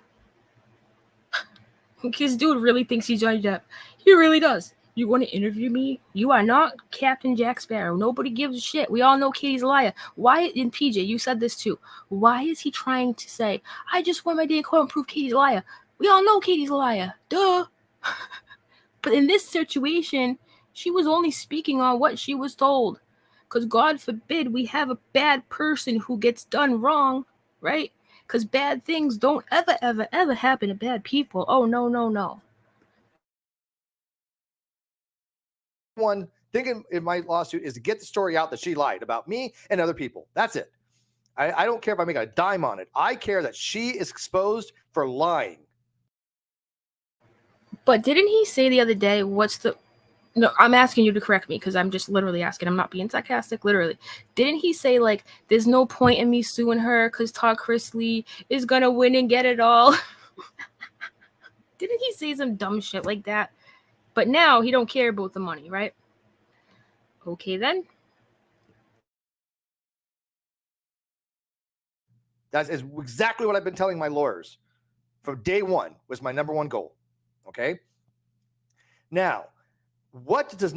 This dude really thinks he's Johnny Depp. He really does. You want to interview me? You are not Captain Jack Sparrow. Nobody gives a shit. We all know Katie's a liar. Why, in PJ, you said this too. Why is he trying to say, I just want my day in court and prove Katie's a liar? We all know Katie's a liar. Duh. But in this situation, she was only speaking on what she was told. Because God forbid we have a bad person who gets done wrong, right? Because bad things don't ever, ever, ever happen to bad people. Oh, no, no, no. One thing in my lawsuit is to get the story out that she lied about me and other people. That's it. I don't care if I make a dime on it. I care that she is exposed for lying. But didn't he say the other day, no, I'm asking you to correct me because I'm just literally asking. I'm not being sarcastic, literally. Didn't he say, like, there's no point in me suing her because Todd Chrisley is going to win and get it all? Didn't he say some dumb shit like that? But now he don't care about the money, right? Okay, then. That is exactly what I've been telling my lawyers from day one was my number one goal. Okay. Now, what does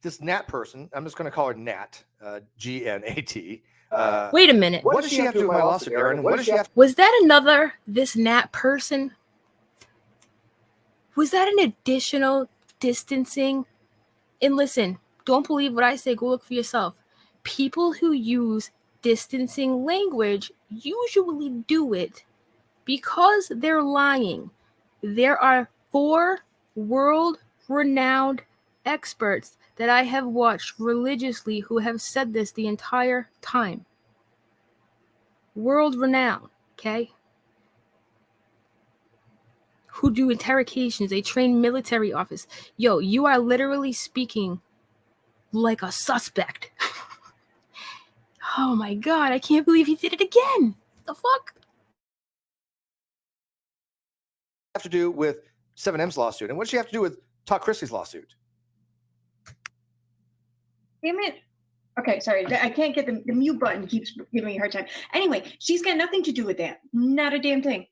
this Nat person, I'm just going to call her Nat, G-N-A-T. Wait a minute. What does she have to do with my lawsuit, Aaron? What does she have? Was that another, this Nat person? Was that an additional distancing? And listen, don't believe what I say. Go look for yourself. People who use distancing language usually do it because they're lying. There are 4 world-renowned experts that I have watched religiously who have said this the entire time. World-renowned, okay? Who do interrogations. They train military office. Yo, you are literally speaking like a suspect. Oh my God, I can't believe he did it again. The fuck? Have to do with 7M's lawsuit? And what does she have to do with Todd Chrisley's lawsuit? Damn it. Okay, sorry. I can't get the mute button keeps giving me a hard time. Anyway, she's got nothing to do with that. Not a damn thing.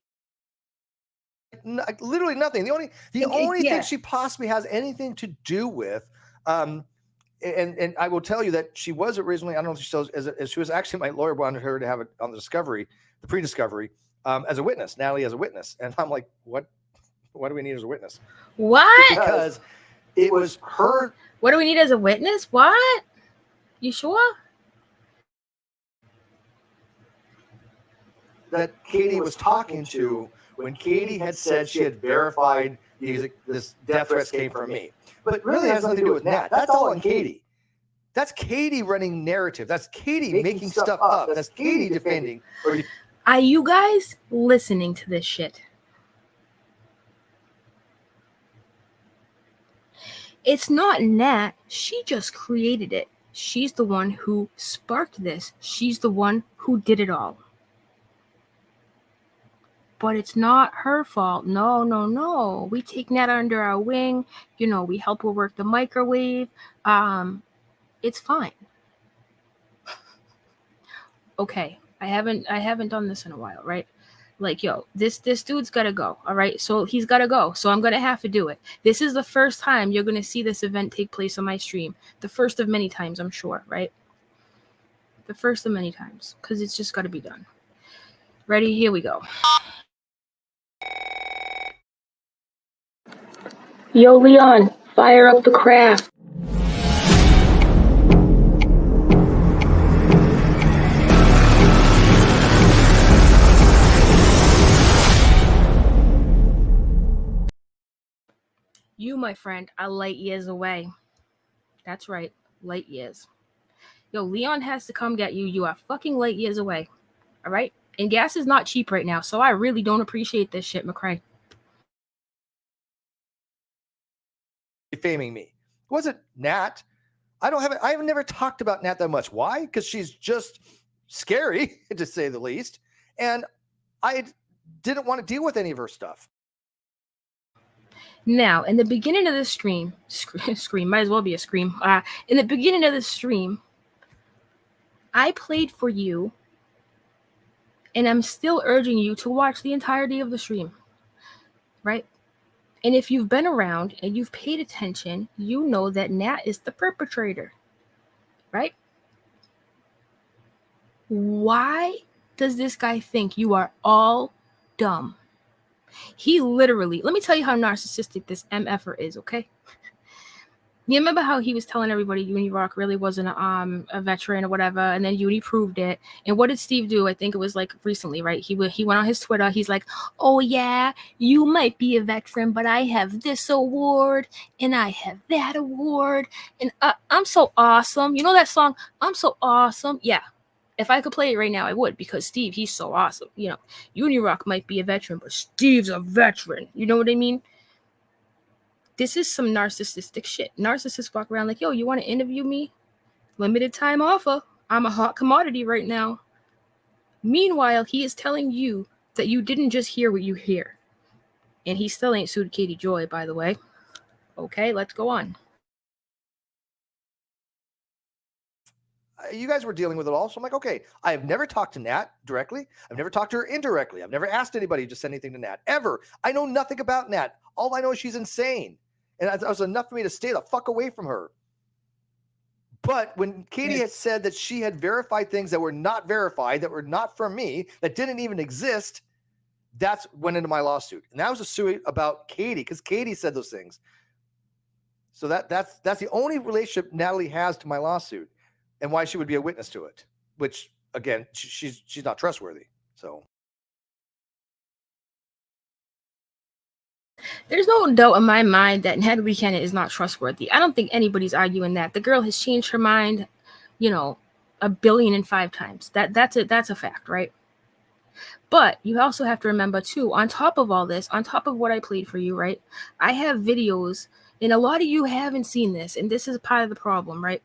No, literally nothing. The only thing she possibly has anything to do with and I will tell you that she was originally, I don't know if she still is, as she was actually, my lawyer wanted her to have it on the discovery, the pre-discovery, as a witness, Natalie as a witness. And I'm like, what do we need as a witness? What? Because it was her. What do we need as a witness? What? You sure? That Katie was talking to when Katie had said she had verified this death threats came from me. But really has nothing to do with Nat. That's all on Katie. That's Katie running narrative. That's Katie making stuff up. That's Katie defending. Are you guys listening to this shit? It's not Nat. She just created it. She's the one who sparked this. She's the one who did it all. But it's not her fault. No. We take Nat under our wing. You know, we help her work the microwave. It's fine. Okay, I haven't done this in a while, right? Like, yo, this dude's gotta go. All right, so he's gotta go. So I'm gonna have to do it. This is the first time you're gonna see this event take place on my stream. The first of many times, I'm sure, right? The first of many times, because it's just gotta be done. Ready? Here we go. Yo, Leon, fire up the craft. You, my friend, are light years away. That's right, light years. Yo, Leon has to come get you. You are fucking light years away. All right? And gas is not cheap right now, so I really don't appreciate this shit, McRae. Defaming me. It wasn't Nat. I've never talked about Nat that much. Why? Because she's just scary, to say the least. And I didn't want to deal with any of her stuff. Now, in the beginning of the scream, might as well be a scream. In the beginning of the stream, I played for you, and I'm still urging you to watch the entirety of the stream, right? And if you've been around and you've paid attention, you know that Nat is the perpetrator, right? Why does this guy think you are all dumb? He literally, let me tell you how narcissistic this MFer is, okay? You remember how he was telling everybody Unirock really wasn't a veteran or whatever, and then Uni proved it. And what did Steve do? I think it was like recently, right? He went on his Twitter. He's like, oh yeah, you might be a veteran, but I have this award and I have that award, and I'm so awesome. You know that song, I'm so awesome? Yeah. If I could play it right now, I would, because Steve, he's so awesome. You know, Unirock might be a veteran, but Steve's a veteran. You know what I mean? This is some narcissistic shit. Narcissists walk around like, yo, you want to interview me? Limited time offer. I'm a hot commodity right now. Meanwhile, he is telling you that you didn't just hear what you hear. And he still ain't sued Katie Joy, by the way. Okay, let's go on. You guys were dealing with it all. So I'm like, okay, I have never talked to Nat directly. I've never talked to her indirectly. I've never asked anybody to send anything to Nat, ever. I know nothing about Nat. All I know is she's insane. And that was enough for me to stay the fuck away from her. But when Katie had said that she had verified things that were not verified, that were not from me, that didn't even exist, that's went into my lawsuit. And that was a suit about Katie, because Katie said those things. So that's the only relationship Natalie has to my lawsuit, and why she would be a witness to it, which, again, she's not trustworthy. So there's no doubt in my mind that Natalie Cannon is not trustworthy. I don't think anybody's arguing that. The girl has changed her mind, 1,000,005,000 times. That's a fact, right? But you also have to remember too, on top of all this, on top of what I played for you, right? I have videos, and a lot of you haven't seen this, and this is part of the problem, right?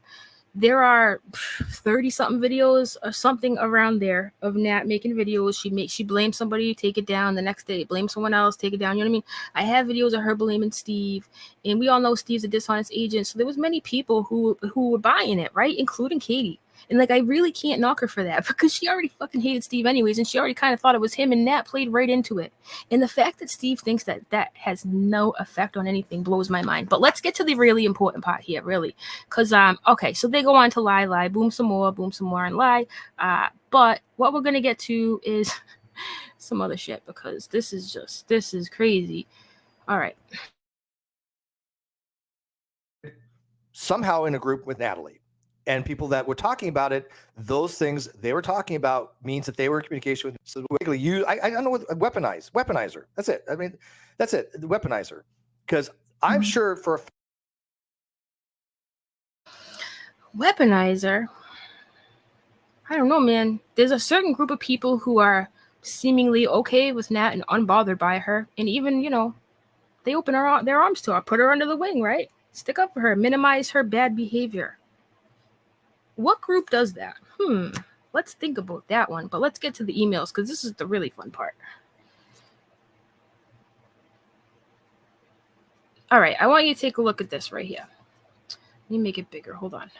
There are 30-something videos or something around there of Nat making videos. She blames somebody, take it down. The next day, blame someone else, take it down. You know what I mean? I have videos of her blaming Steve, and we all know Steve's a dishonest agent. So there was many people who were buying it, right? Including Katie. And like, I really can't knock her for that because she already fucking hated Steve anyways. And she already kind of thought it was him, and Nat played right into it. And the fact that Steve thinks that that has no effect on anything blows my mind. But let's get to the really important part here, really. Because, okay, so they go on to lie, boom some more, and lie. But what we're going to get to is some other shit because this is crazy. All right. Somehow in a group with Natalie. And people that were talking about it, those things they were talking about means that they were in communication with. So I don't know what weaponizer. That's it. I mean, that's it. The weaponizer. Because I'm sure for Weaponizer. I don't know, man. There's a certain group of people who are seemingly okay with Nat and unbothered by her, and even they open their arms to her, put her under the wing, right? Stick up for her, minimize her bad behavior. What group does that? Let's think about that one. But let's get to the emails because this is the really fun part. All right, I want you to take a look at this right here. Let me make it bigger. Hold on.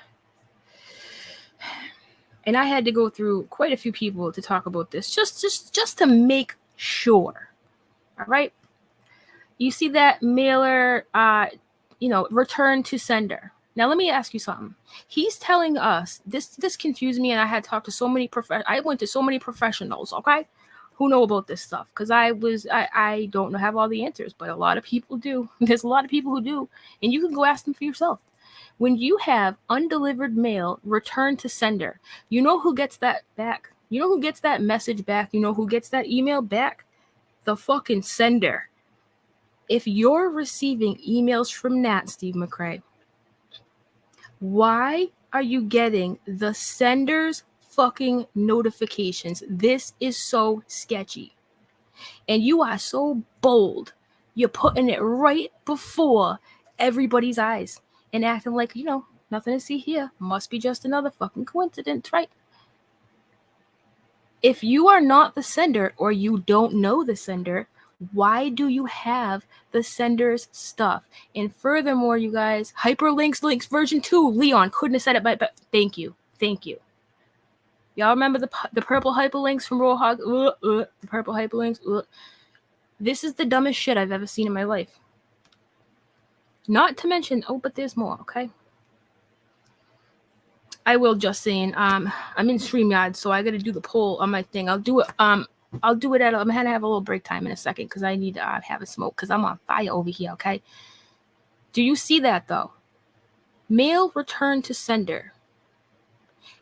And I had to go through quite a few people to talk about this, just to make sure. All right. You see that mailer, return to sender. Now, let me ask you something. He's telling us, this confused me, and I had talked to so many I went to so many professionals, okay, who know about this stuff, because I don't have all the answers, but a lot of people do. There's a lot of people who do, and you can go ask them for yourself. When you have undelivered mail returned to sender, you know who gets that back? You know who gets that message back? You know who gets that email back? The fucking sender. If you're receiving emails from Nat, Steve McRae, why are you getting the sender's fucking notifications? This is so sketchy. And you are so bold. You're putting it right before everybody's eyes and acting like, nothing to see here. Must be just another fucking coincidence, right? If you are not the sender or you don't know the sender, why do you have the sender's stuff? And furthermore, you guys, links version 2. Leon couldn't have said it, but thank you. Y'all remember the purple hyperlinks from Roadhog? The purple hyperlinks. This is the dumbest shit I've ever seen in my life. Not to mention, but there's more, okay? I will just saying, I'm in StreamYard, so I got to do the poll on my thing. I'll do it. I'm gonna have a little break time in a second because I need to have a smoke because I'm on fire over here. Okay. Do you see that though? Mail returned to sender.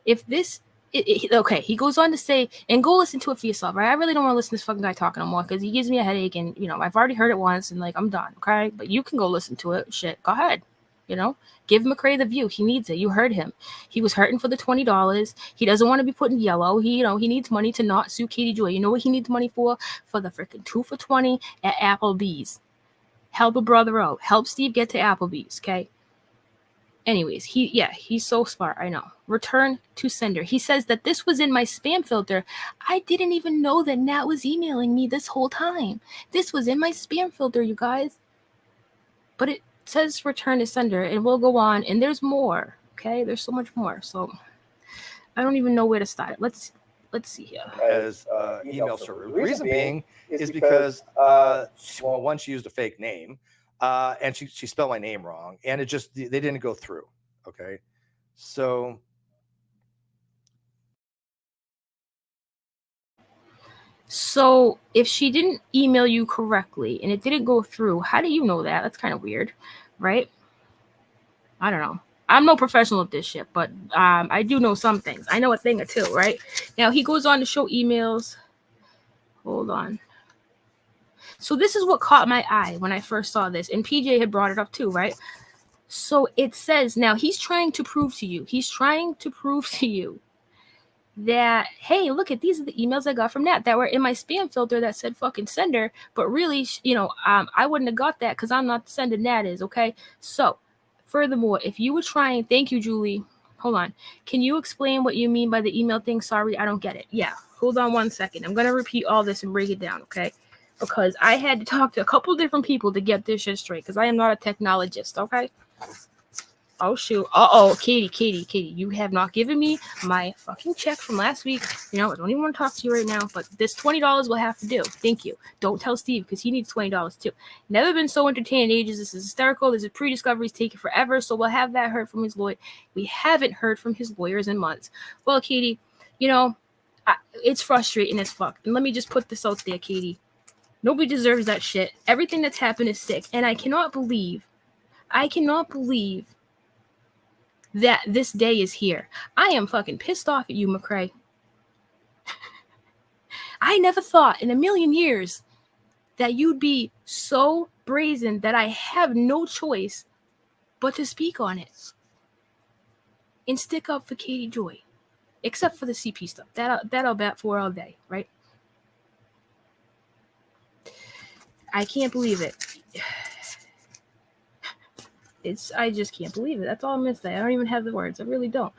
If this, okay, he goes on to say, and go listen to it for yourself, right? I really don't want to listen to this fucking guy talking no more because he gives me a headache, and I've already heard it once, and like I'm done. Okay, but you can go listen to it. Shit, go ahead. Give McRae the view. He needs it. You heard him. He was hurting for the $20. He doesn't want to be put in yellow. He needs money to not sue Katie Joy. You know what he needs money for? For the freaking 2 for $20 at Applebee's. Help a brother out. Help Steve get to Applebee's, okay? Anyways, he's so smart. I know. Return to sender. He says that this was in my spam filter. I didn't even know that Nat was emailing me this whole time. This was in my spam filter, you guys. But it says return to sender, and we'll go on, and there's more. Okay, there's so much more. So I don't even know where to start. Let's see here. As email server. The reason being is because one, she used a fake name, and she spelled my name wrong, and they didn't go through. Okay, so. So if she didn't email you correctly and it didn't go through, how do you know that? That's kind of weird, right? I don't know. I'm no professional at this shit, but I do know some things. I know a thing or two, right? Now he goes on to show emails. Hold on. So this is what caught my eye when I first saw this, and PJ had brought it up too, right? So it says, now he's trying to prove to you that, hey, look at these are the emails I got from Nat that were in my spam filter that said fucking sender, but really, I wouldn't have got that because I'm not the sender, Nat is, okay? So, furthermore, if you were trying, thank you, Julie. Hold on. Can you explain what you mean by the email thing? Sorry, I don't get it. Yeah, hold on 1 second. I'm going to repeat all this and break it down, okay? Because I had to talk to a couple different people to get this shit straight because I am not a technologist, okay? Oh shoot. Uh-oh, Katie, you have not given me my fucking check from last week. You know, I don't even want to talk to you right now, but this $20 will have to do. Thank you. Don't tell Steve, because he needs $20 too. Never been so entertained in ages. This is hysterical. This is pre-discoveries taking forever, so we'll have that heard from his lawyer. We haven't heard from his lawyers in months. Well, Katie, you know, it's frustrating as fuck. And let me just put this out there, Katie. Nobody deserves that shit. Everything that's happened is sick. And I cannot believe that this day is here. I am fucking pissed off at you, McRae. I never thought in a million years that you'd be so brazen that I have no choice but to speak on it and stick up for Katie Joy, except for the CP stuff. That I'll bat for all day, right? I can't believe it. I just can't believe it. That's all I'm gonna say. I don't even have the words. I really don't.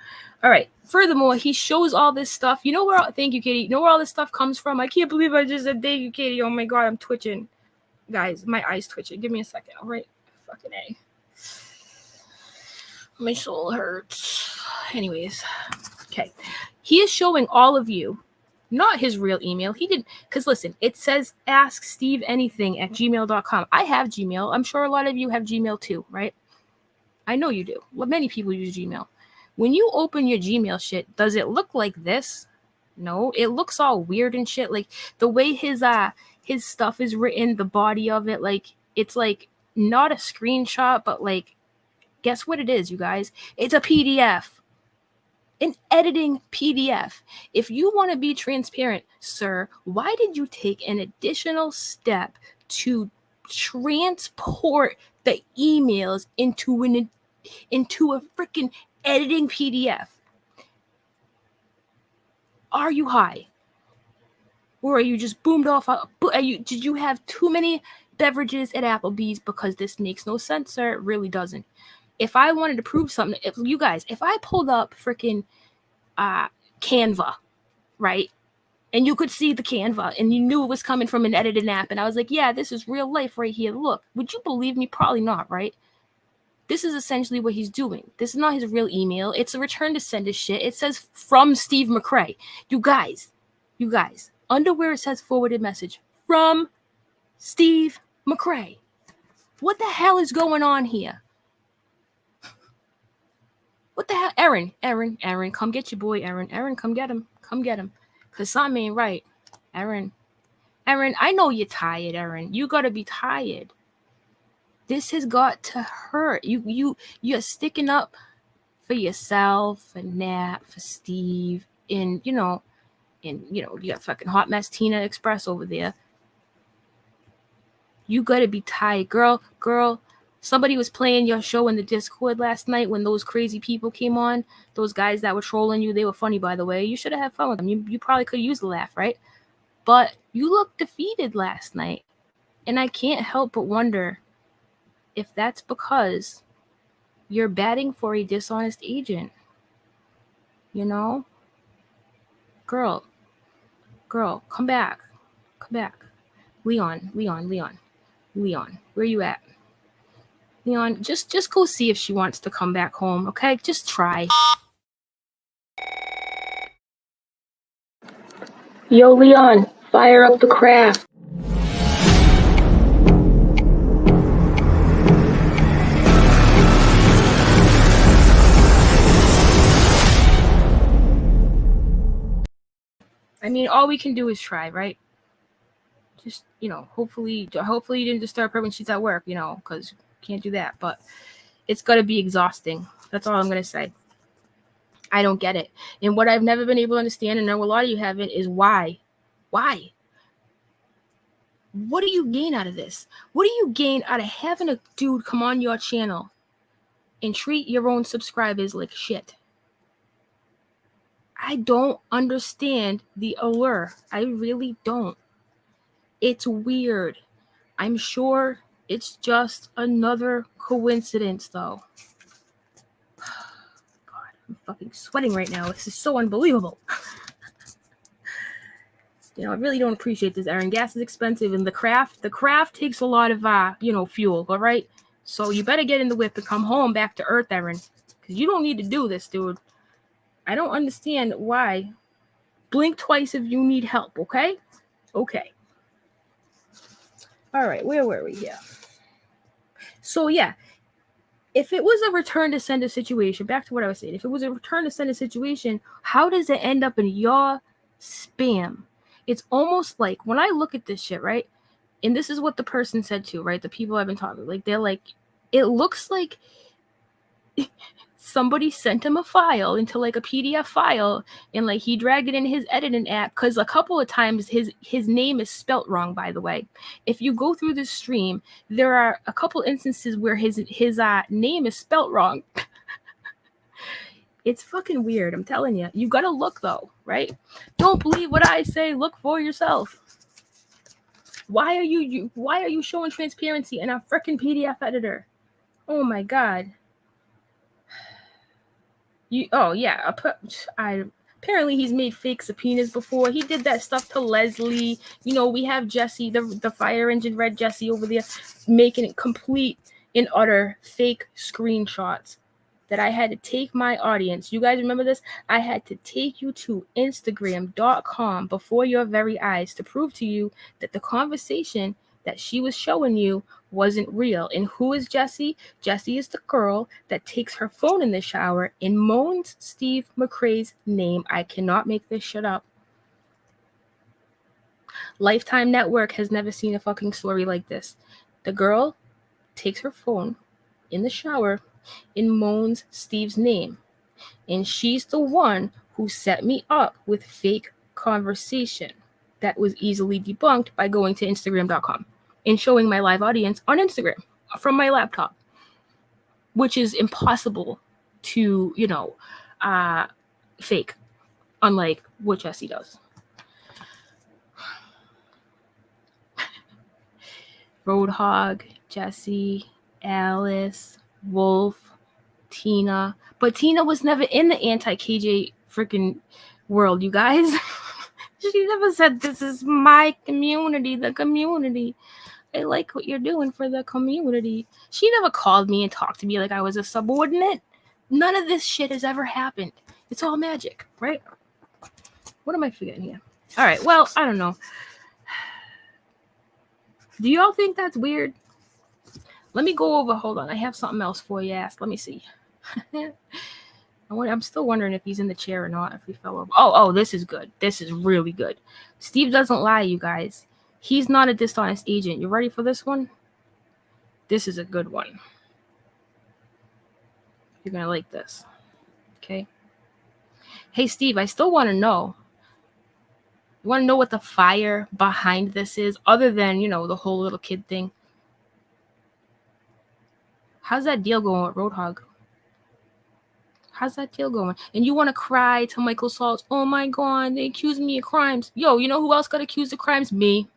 All right. Furthermore, he shows all this stuff. You know where? Thank you, Katie. You know where all this stuff comes from? I can't believe I just said thank you, Katie. Oh my god, I'm twitching, guys. My eyes twitching. Give me a second. All right. Fucking A. My soul hurts. Anyways, okay. He is showing all of you, not his real email. He didn't, because listen, it says asksteveanything@gmail.com. I have Gmail. I'm sure a lot of you have Gmail too, right? I know you do. Well, many people use Gmail. When you open your Gmail shit, does it look like this? No, it looks all weird and shit. Like the way his stuff is written, the body of it, like it's like not a screenshot, but like, guess what it is, you guys? It's a PDF. An editing PDF. If you want to be transparent, sir, why did you take an additional step to transport the emails into a freaking editing PDF? Are you high? Or are you just boomed off? Did you have too many beverages at Applebee's? Because this makes no sense, sir. It really doesn't. If I wanted to prove something, if I pulled up freaking Canva, right? And you could see the Canva and you knew it was coming from an edited app. And I was like, yeah, this is real life right here. Look, would you believe me? Probably not, right? This is essentially what he's doing. This is not his real email. It's a return to sender shit. It says from Steve McRae. You guys, under where it says forwarded message from Steve McRae. What the hell is going on here? What the hell? Aaron, come get your boy, Aaron. Aaron, come get him. Because something ain't right. Aaron, I know you're tired, Aaron. You got to be tired. This has got to hurt. You're sticking up for yourself, for Nat, for Steve, and you got fucking Hot Mess Tina Express over there. You got to be tired, girl. Somebody was playing your show in the Discord last night when those crazy people came on. Those guys that were trolling you. They were funny, by the way. You should have had fun with them. You probably could use a laugh, right? But you looked defeated last night. And I can't help but wonder if that's because you're batting for a dishonest agent. You know? Girl, come back. Leon, where you at? Leon, just go see if she wants to come back home, okay? Just try. Yo, Leon, fire up the craft. I mean, all we can do is try, right? Just, hopefully you didn't disturb her when she's at work, because can't do that. But it's got to be exhausting. That's all I'm going to say. I don't get it. And what I've never been able to understand, and I know a lot of you haven't, is why? Why? What do you gain out of this? What do you gain out of having a dude come on your channel and treat your own subscribers like shit? I don't understand the allure. I really don't. It's weird. I'm sure it's just another coincidence, though. God, I'm fucking sweating right now. This is so unbelievable. I really don't appreciate this, Aaron. Gas is expensive, and the craft takes a lot of, fuel, all right? So you better get in the whip and come home back to Earth, Erin. Because you don't need to do this, dude. I don't understand why. Blink twice if you need help, okay? Okay. All right, where were we here? So, yeah. If it was a return to sender situation, back to what I was saying, if it was a return to sender situation, how does it end up in your spam? It's almost like when I look at this shit, right? And this is what the person said too, right? The people I've been talking to, like, they're like, it looks like somebody sent him a file into like a PDF file and like he dragged it in his editing app, because a couple of times his name is spelt wrong, by the way. If you go through this stream, there are a couple instances where his name is spelt wrong. It's fucking weird, I'm telling you. You gotta look though, right? Don't believe what I say, look for yourself. Why are you showing transparency in a freaking PDF editor? Oh my god. Apparently he's made fake subpoenas before. He did that stuff to Leslie. You know, we have Jesse, the fire engine red Jesse over there, making it complete and utter fake screenshots that I had to take my audience. You guys remember this? I had to take you to Instagram.com before your very eyes to prove to you that the conversation that she was showing you wasn't real. And who is Jessie? Jessie is the girl that takes her phone in the shower and moans Steve McRae's name. I cannot make this shit up. Lifetime Network has never seen a fucking story like this. The girl takes her phone in the shower and moans Steve's name. And she's the one who set me up with fake conversation that was easily debunked by going to Instagram.com and showing my live audience on Instagram from my laptop, which is impossible to, fake, unlike what Jesse does. Roadhog, Jesse, Alice, Wolf, Tina. But Tina was never in the anti-KJ freaking world, you guys. She never said, this is my community, the community. I like what you're doing for the community. She never called me and talked to me like I was a subordinate. None of this shit has ever happened. It's all magic, right? What am I forgetting here? All right, well, I don't know. Do y'all think that's weird? Let me go over. Hold on. I have something else for you. Let me see. I'm still wondering if he's in the chair or not, if he fell over. Oh, this is good. This is really good. Steve doesn't lie, you guys. He's not a dishonest agent. You ready for this one? This is a good one. You're going to like this. Okay. Hey, Steve, I still want to know. You want to know what the fire behind this is, other than, the whole little kid thing? How's that deal going with Roadhog? How's that deal going? And you want to cry to Michael Saltz? Oh my God, they accuse me of crimes. Yo, you know who else got accused of crimes? Me.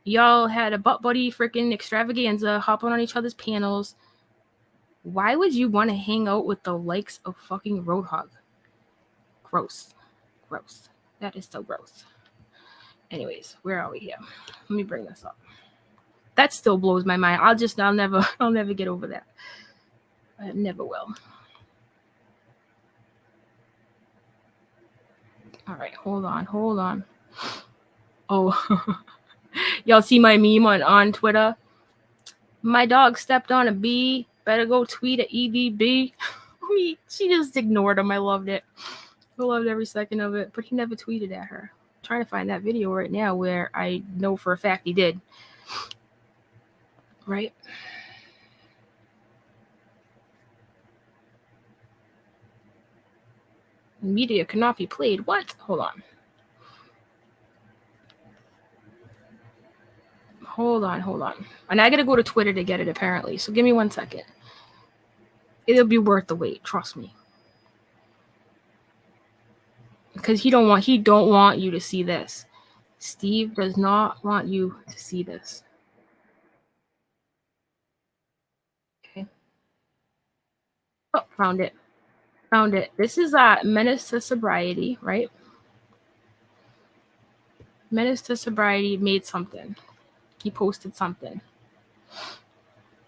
Y'all had a butt buddy freaking extravaganza, hopping on each other's panels. Why would you want to hang out with the likes of fucking Roadhog? Gross. Gross. That is so gross. Anyways, where are we here? Let me bring this up. That still blows my mind. I'll never get over that. I never will. All right, hold on. Oh, y'all see my meme on Twitter? My dog stepped on a bee. Better go tweet at EDB. She just ignored him. I loved it. I loved every second of it. But he never tweeted at her. I'm trying to find that video right now where I know for a fact he did. Right? Media cannot be played. What? Hold on. And I gotta go to Twitter to get it, apparently. So give me 1 second. It'll be worth the wait. Trust me. Because he don't want you to see this. Steve does not want you to see this. Okay. Oh, found it. This is Menace to Sobriety, right? Menace to Sobriety made something. He posted something.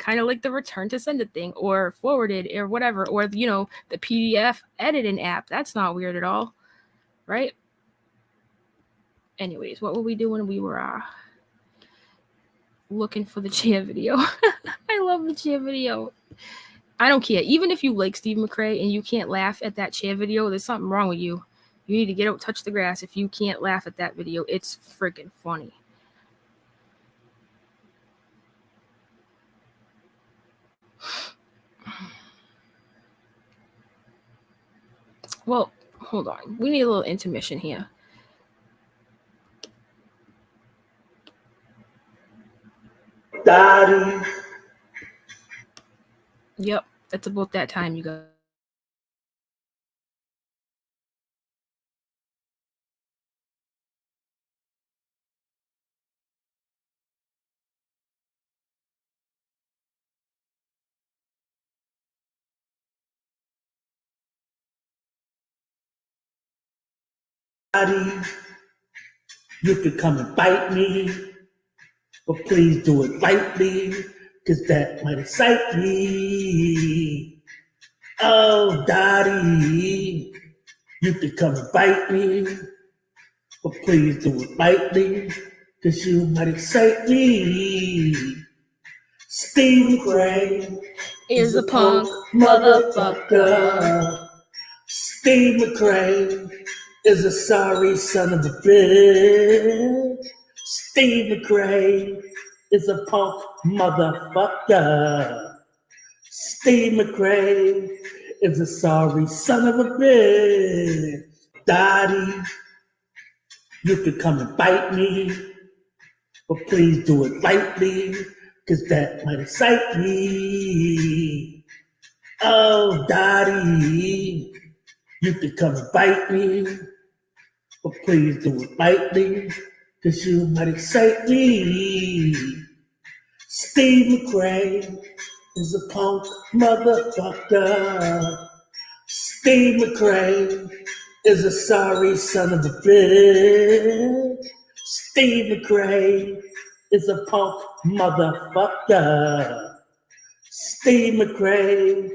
kind of like the return to sender thing, or forwarded, or whatever, or the PDF editing app. That's not weird at all, right? Anyways, what were we doing? We were looking for the chair video. I love the chair video. I don't care. Even if you like Steve McRae and you can't laugh at that chair video, there's something wrong with you. You need to get out, touch the grass if you can't laugh at that video. It's freaking funny. Well, hold on. We need a little intermission here. Daddy. Yep, it's about that time, you guys. Daddy, you could come and bite me, but please do it lightly, cause that might excite me. Oh, Daddy, you could come and bite me, but please do it lightly, cause you might excite me. Steve McRae is a punk motherfucker. Steve McRae is a sorry son of a bitch. Steve McRae is a punk motherfucker. Steve McRae is a sorry son of a bitch. Daddy, you could come and bite me, but please do it lightly, cause that might excite me. Oh, Daddy, you could come and bite me, but please do it lightly, cause you might excite me. Steve McRae is a punk motherfucker. Steve McRae is a sorry son of a bitch. Steve McRae is a punk motherfucker. Steve McRae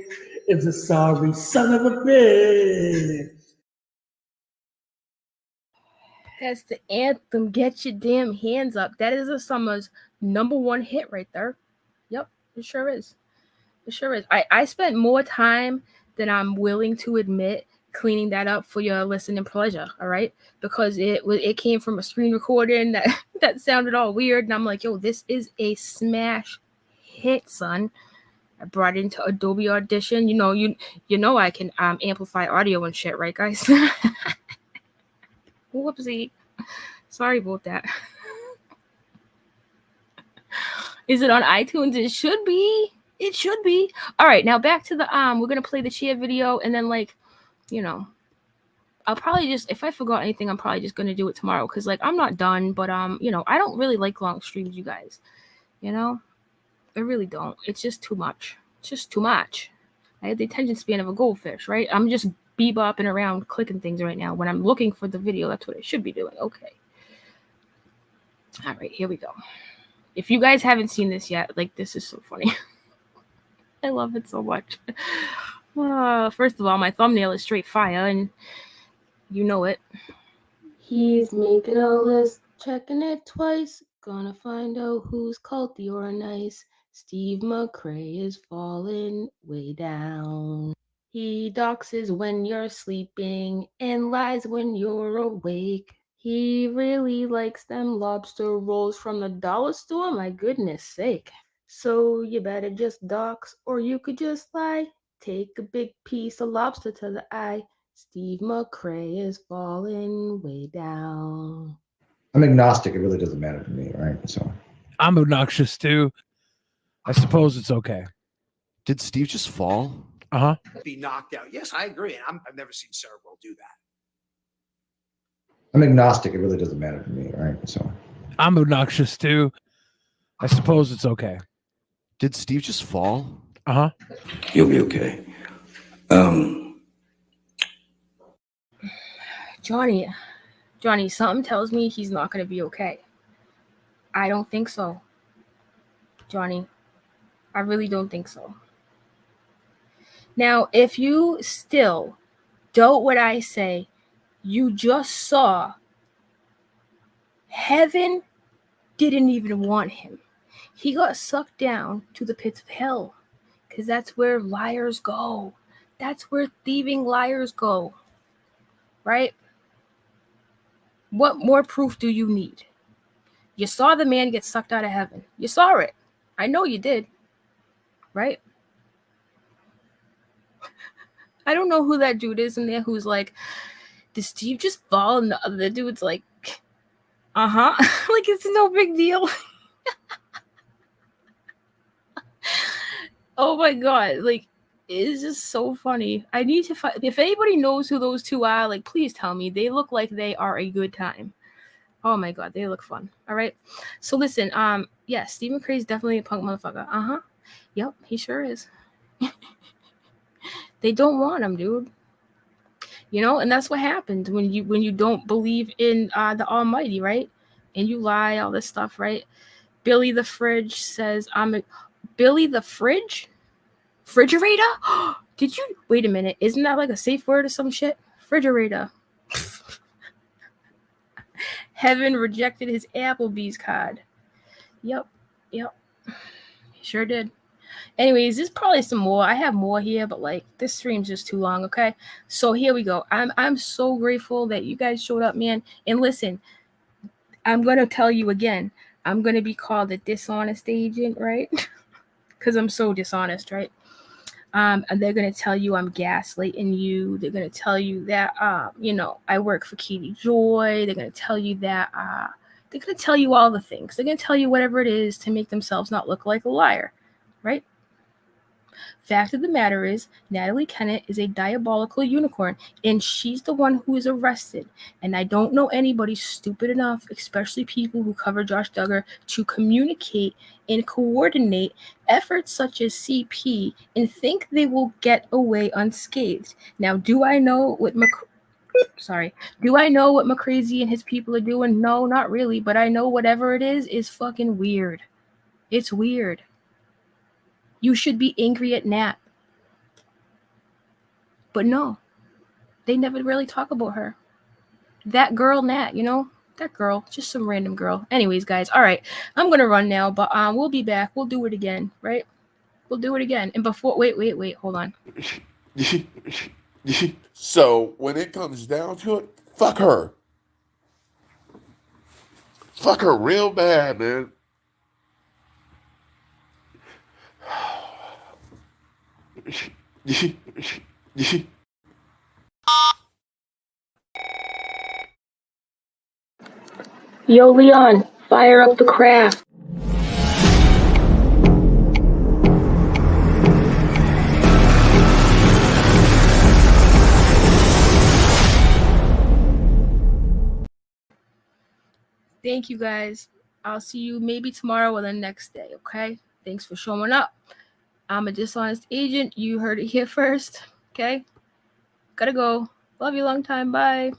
is a sorry son of a bitch. That's the anthem. Get your damn hands up. That is the summer's #1 hit right there. Yep, it sure is. It sure is. I spent more time than I'm willing to admit cleaning that up for your listening pleasure, all right? Because it came from a screen recording that sounded all weird, and I'm like, yo, this is a smash hit, son. I brought it into Adobe Audition. You know I can amplify audio and shit, right, guys? Whoopsie. Sorry about that. Is it on iTunes? It should be. It should be. All right, now back to the we're gonna play the cheer video, and then I'll probably just, if I forgot anything, I'm probably just gonna do it tomorrow, because I'm not done, but I don't really like long streams, you guys. I really don't. It's just too much. It's just too much. I have the attention span of a goldfish, right? I'm just bebopping around clicking things right now. When I'm looking for the video, that's what I should be doing. Okay. All right, here we go. If you guys haven't seen this yet, this is so funny. I love it so much. First of all, my thumbnail is straight fire, and you know it. He's making a list, checking it twice. Gonna find out who's culty or nice. Steve McRae is falling way down. He doxes when you're sleeping and lies when you're awake. He really likes them lobster rolls from the dollar store, my goodness sake. So you better just dox, or you could just lie. Take a big piece of lobster to the eye. Steve McRae is falling way down. I'm agnostic. It really doesn't matter to me, right? So I'm obnoxious too. I suppose it's okay. Did Steve just fall? Uh-huh. Be knocked out. Yes, I agree. I've never seen Sarah Will do that. I'm agnostic. It really doesn't matter to me, right? So I'm obnoxious too. I suppose it's okay. Did Steve just fall? Uh-huh. You'll be okay. Johnny, something tells me he's not going to be okay. I don't think so. Johnny, I really don't think so. Now, if you still doubt what I say, you just saw heaven didn't even want him. He got sucked down to the pits of hell, because that's where liars go. That's where thieving liars go, right? What more proof do you need? You saw the man get sucked out of heaven. You saw it. I know you did, right? I don't know who that dude is in there who's like, did Steve just fall? And the other dude's like, uh-huh. Like, it's no big deal. Oh my God. Like, it's just so funny. I need to find, if anybody knows who those two are, like, please tell me. They look like they are a good time. Oh my God, they look fun. All right. So listen, yeah, Steve McRae is definitely a punk motherfucker. Uh-huh. Yep, he sure is. They don't want him, dude. You know, and that's what happens when you don't believe in the Almighty, right? And you lie, all this stuff, right? Billy the Fridge says, Billy the Fridge? Refrigerator? Did you wait a minute? Isn't that like a safe word or some shit? Refrigerator. Heaven rejected his Applebee's card. Yep. He sure did. Anyways, there's probably some more. I have more here, but like this stream's just too long, okay? So here we go. I'm so grateful that you guys showed up, man. And listen, I'm gonna tell you again, I'm gonna be called a dishonest agent, right? Because I'm so dishonest, right? And they're gonna tell you I'm gaslighting you. They're gonna tell you that I work for Katie Joy. They're gonna tell you that they're gonna tell you all the things. They're gonna tell you whatever it is to make themselves not look like a liar, right? Fact of the matter is, Natalie Kennett is a diabolical unicorn, and she's the one who is arrested. And I don't know anybody stupid enough, especially people who cover Josh Duggar, to communicate and coordinate efforts such as CP and think they will get away unscathed. Now, do I know what McCrae and his people are doing? No, not really, but I know whatever it is fucking weird. It's weird. You should be angry at Nat. But no, they never really talk about her. That girl, Nat, that girl, just some random girl. Anyways, guys, all right, I'm going to run now, but we'll be back. We'll do it again, right? We'll do it again. And before, wait, hold on. So when it comes down to it, fuck her. Fuck her real bad, man. Yo, Leon, fire up the craft. Thank you, guys. I'll see you maybe tomorrow or the next day, okay? Thanks for showing up. I'm a dishonest agent. You heard it here first, okay? Gotta go. Love you long time. Bye.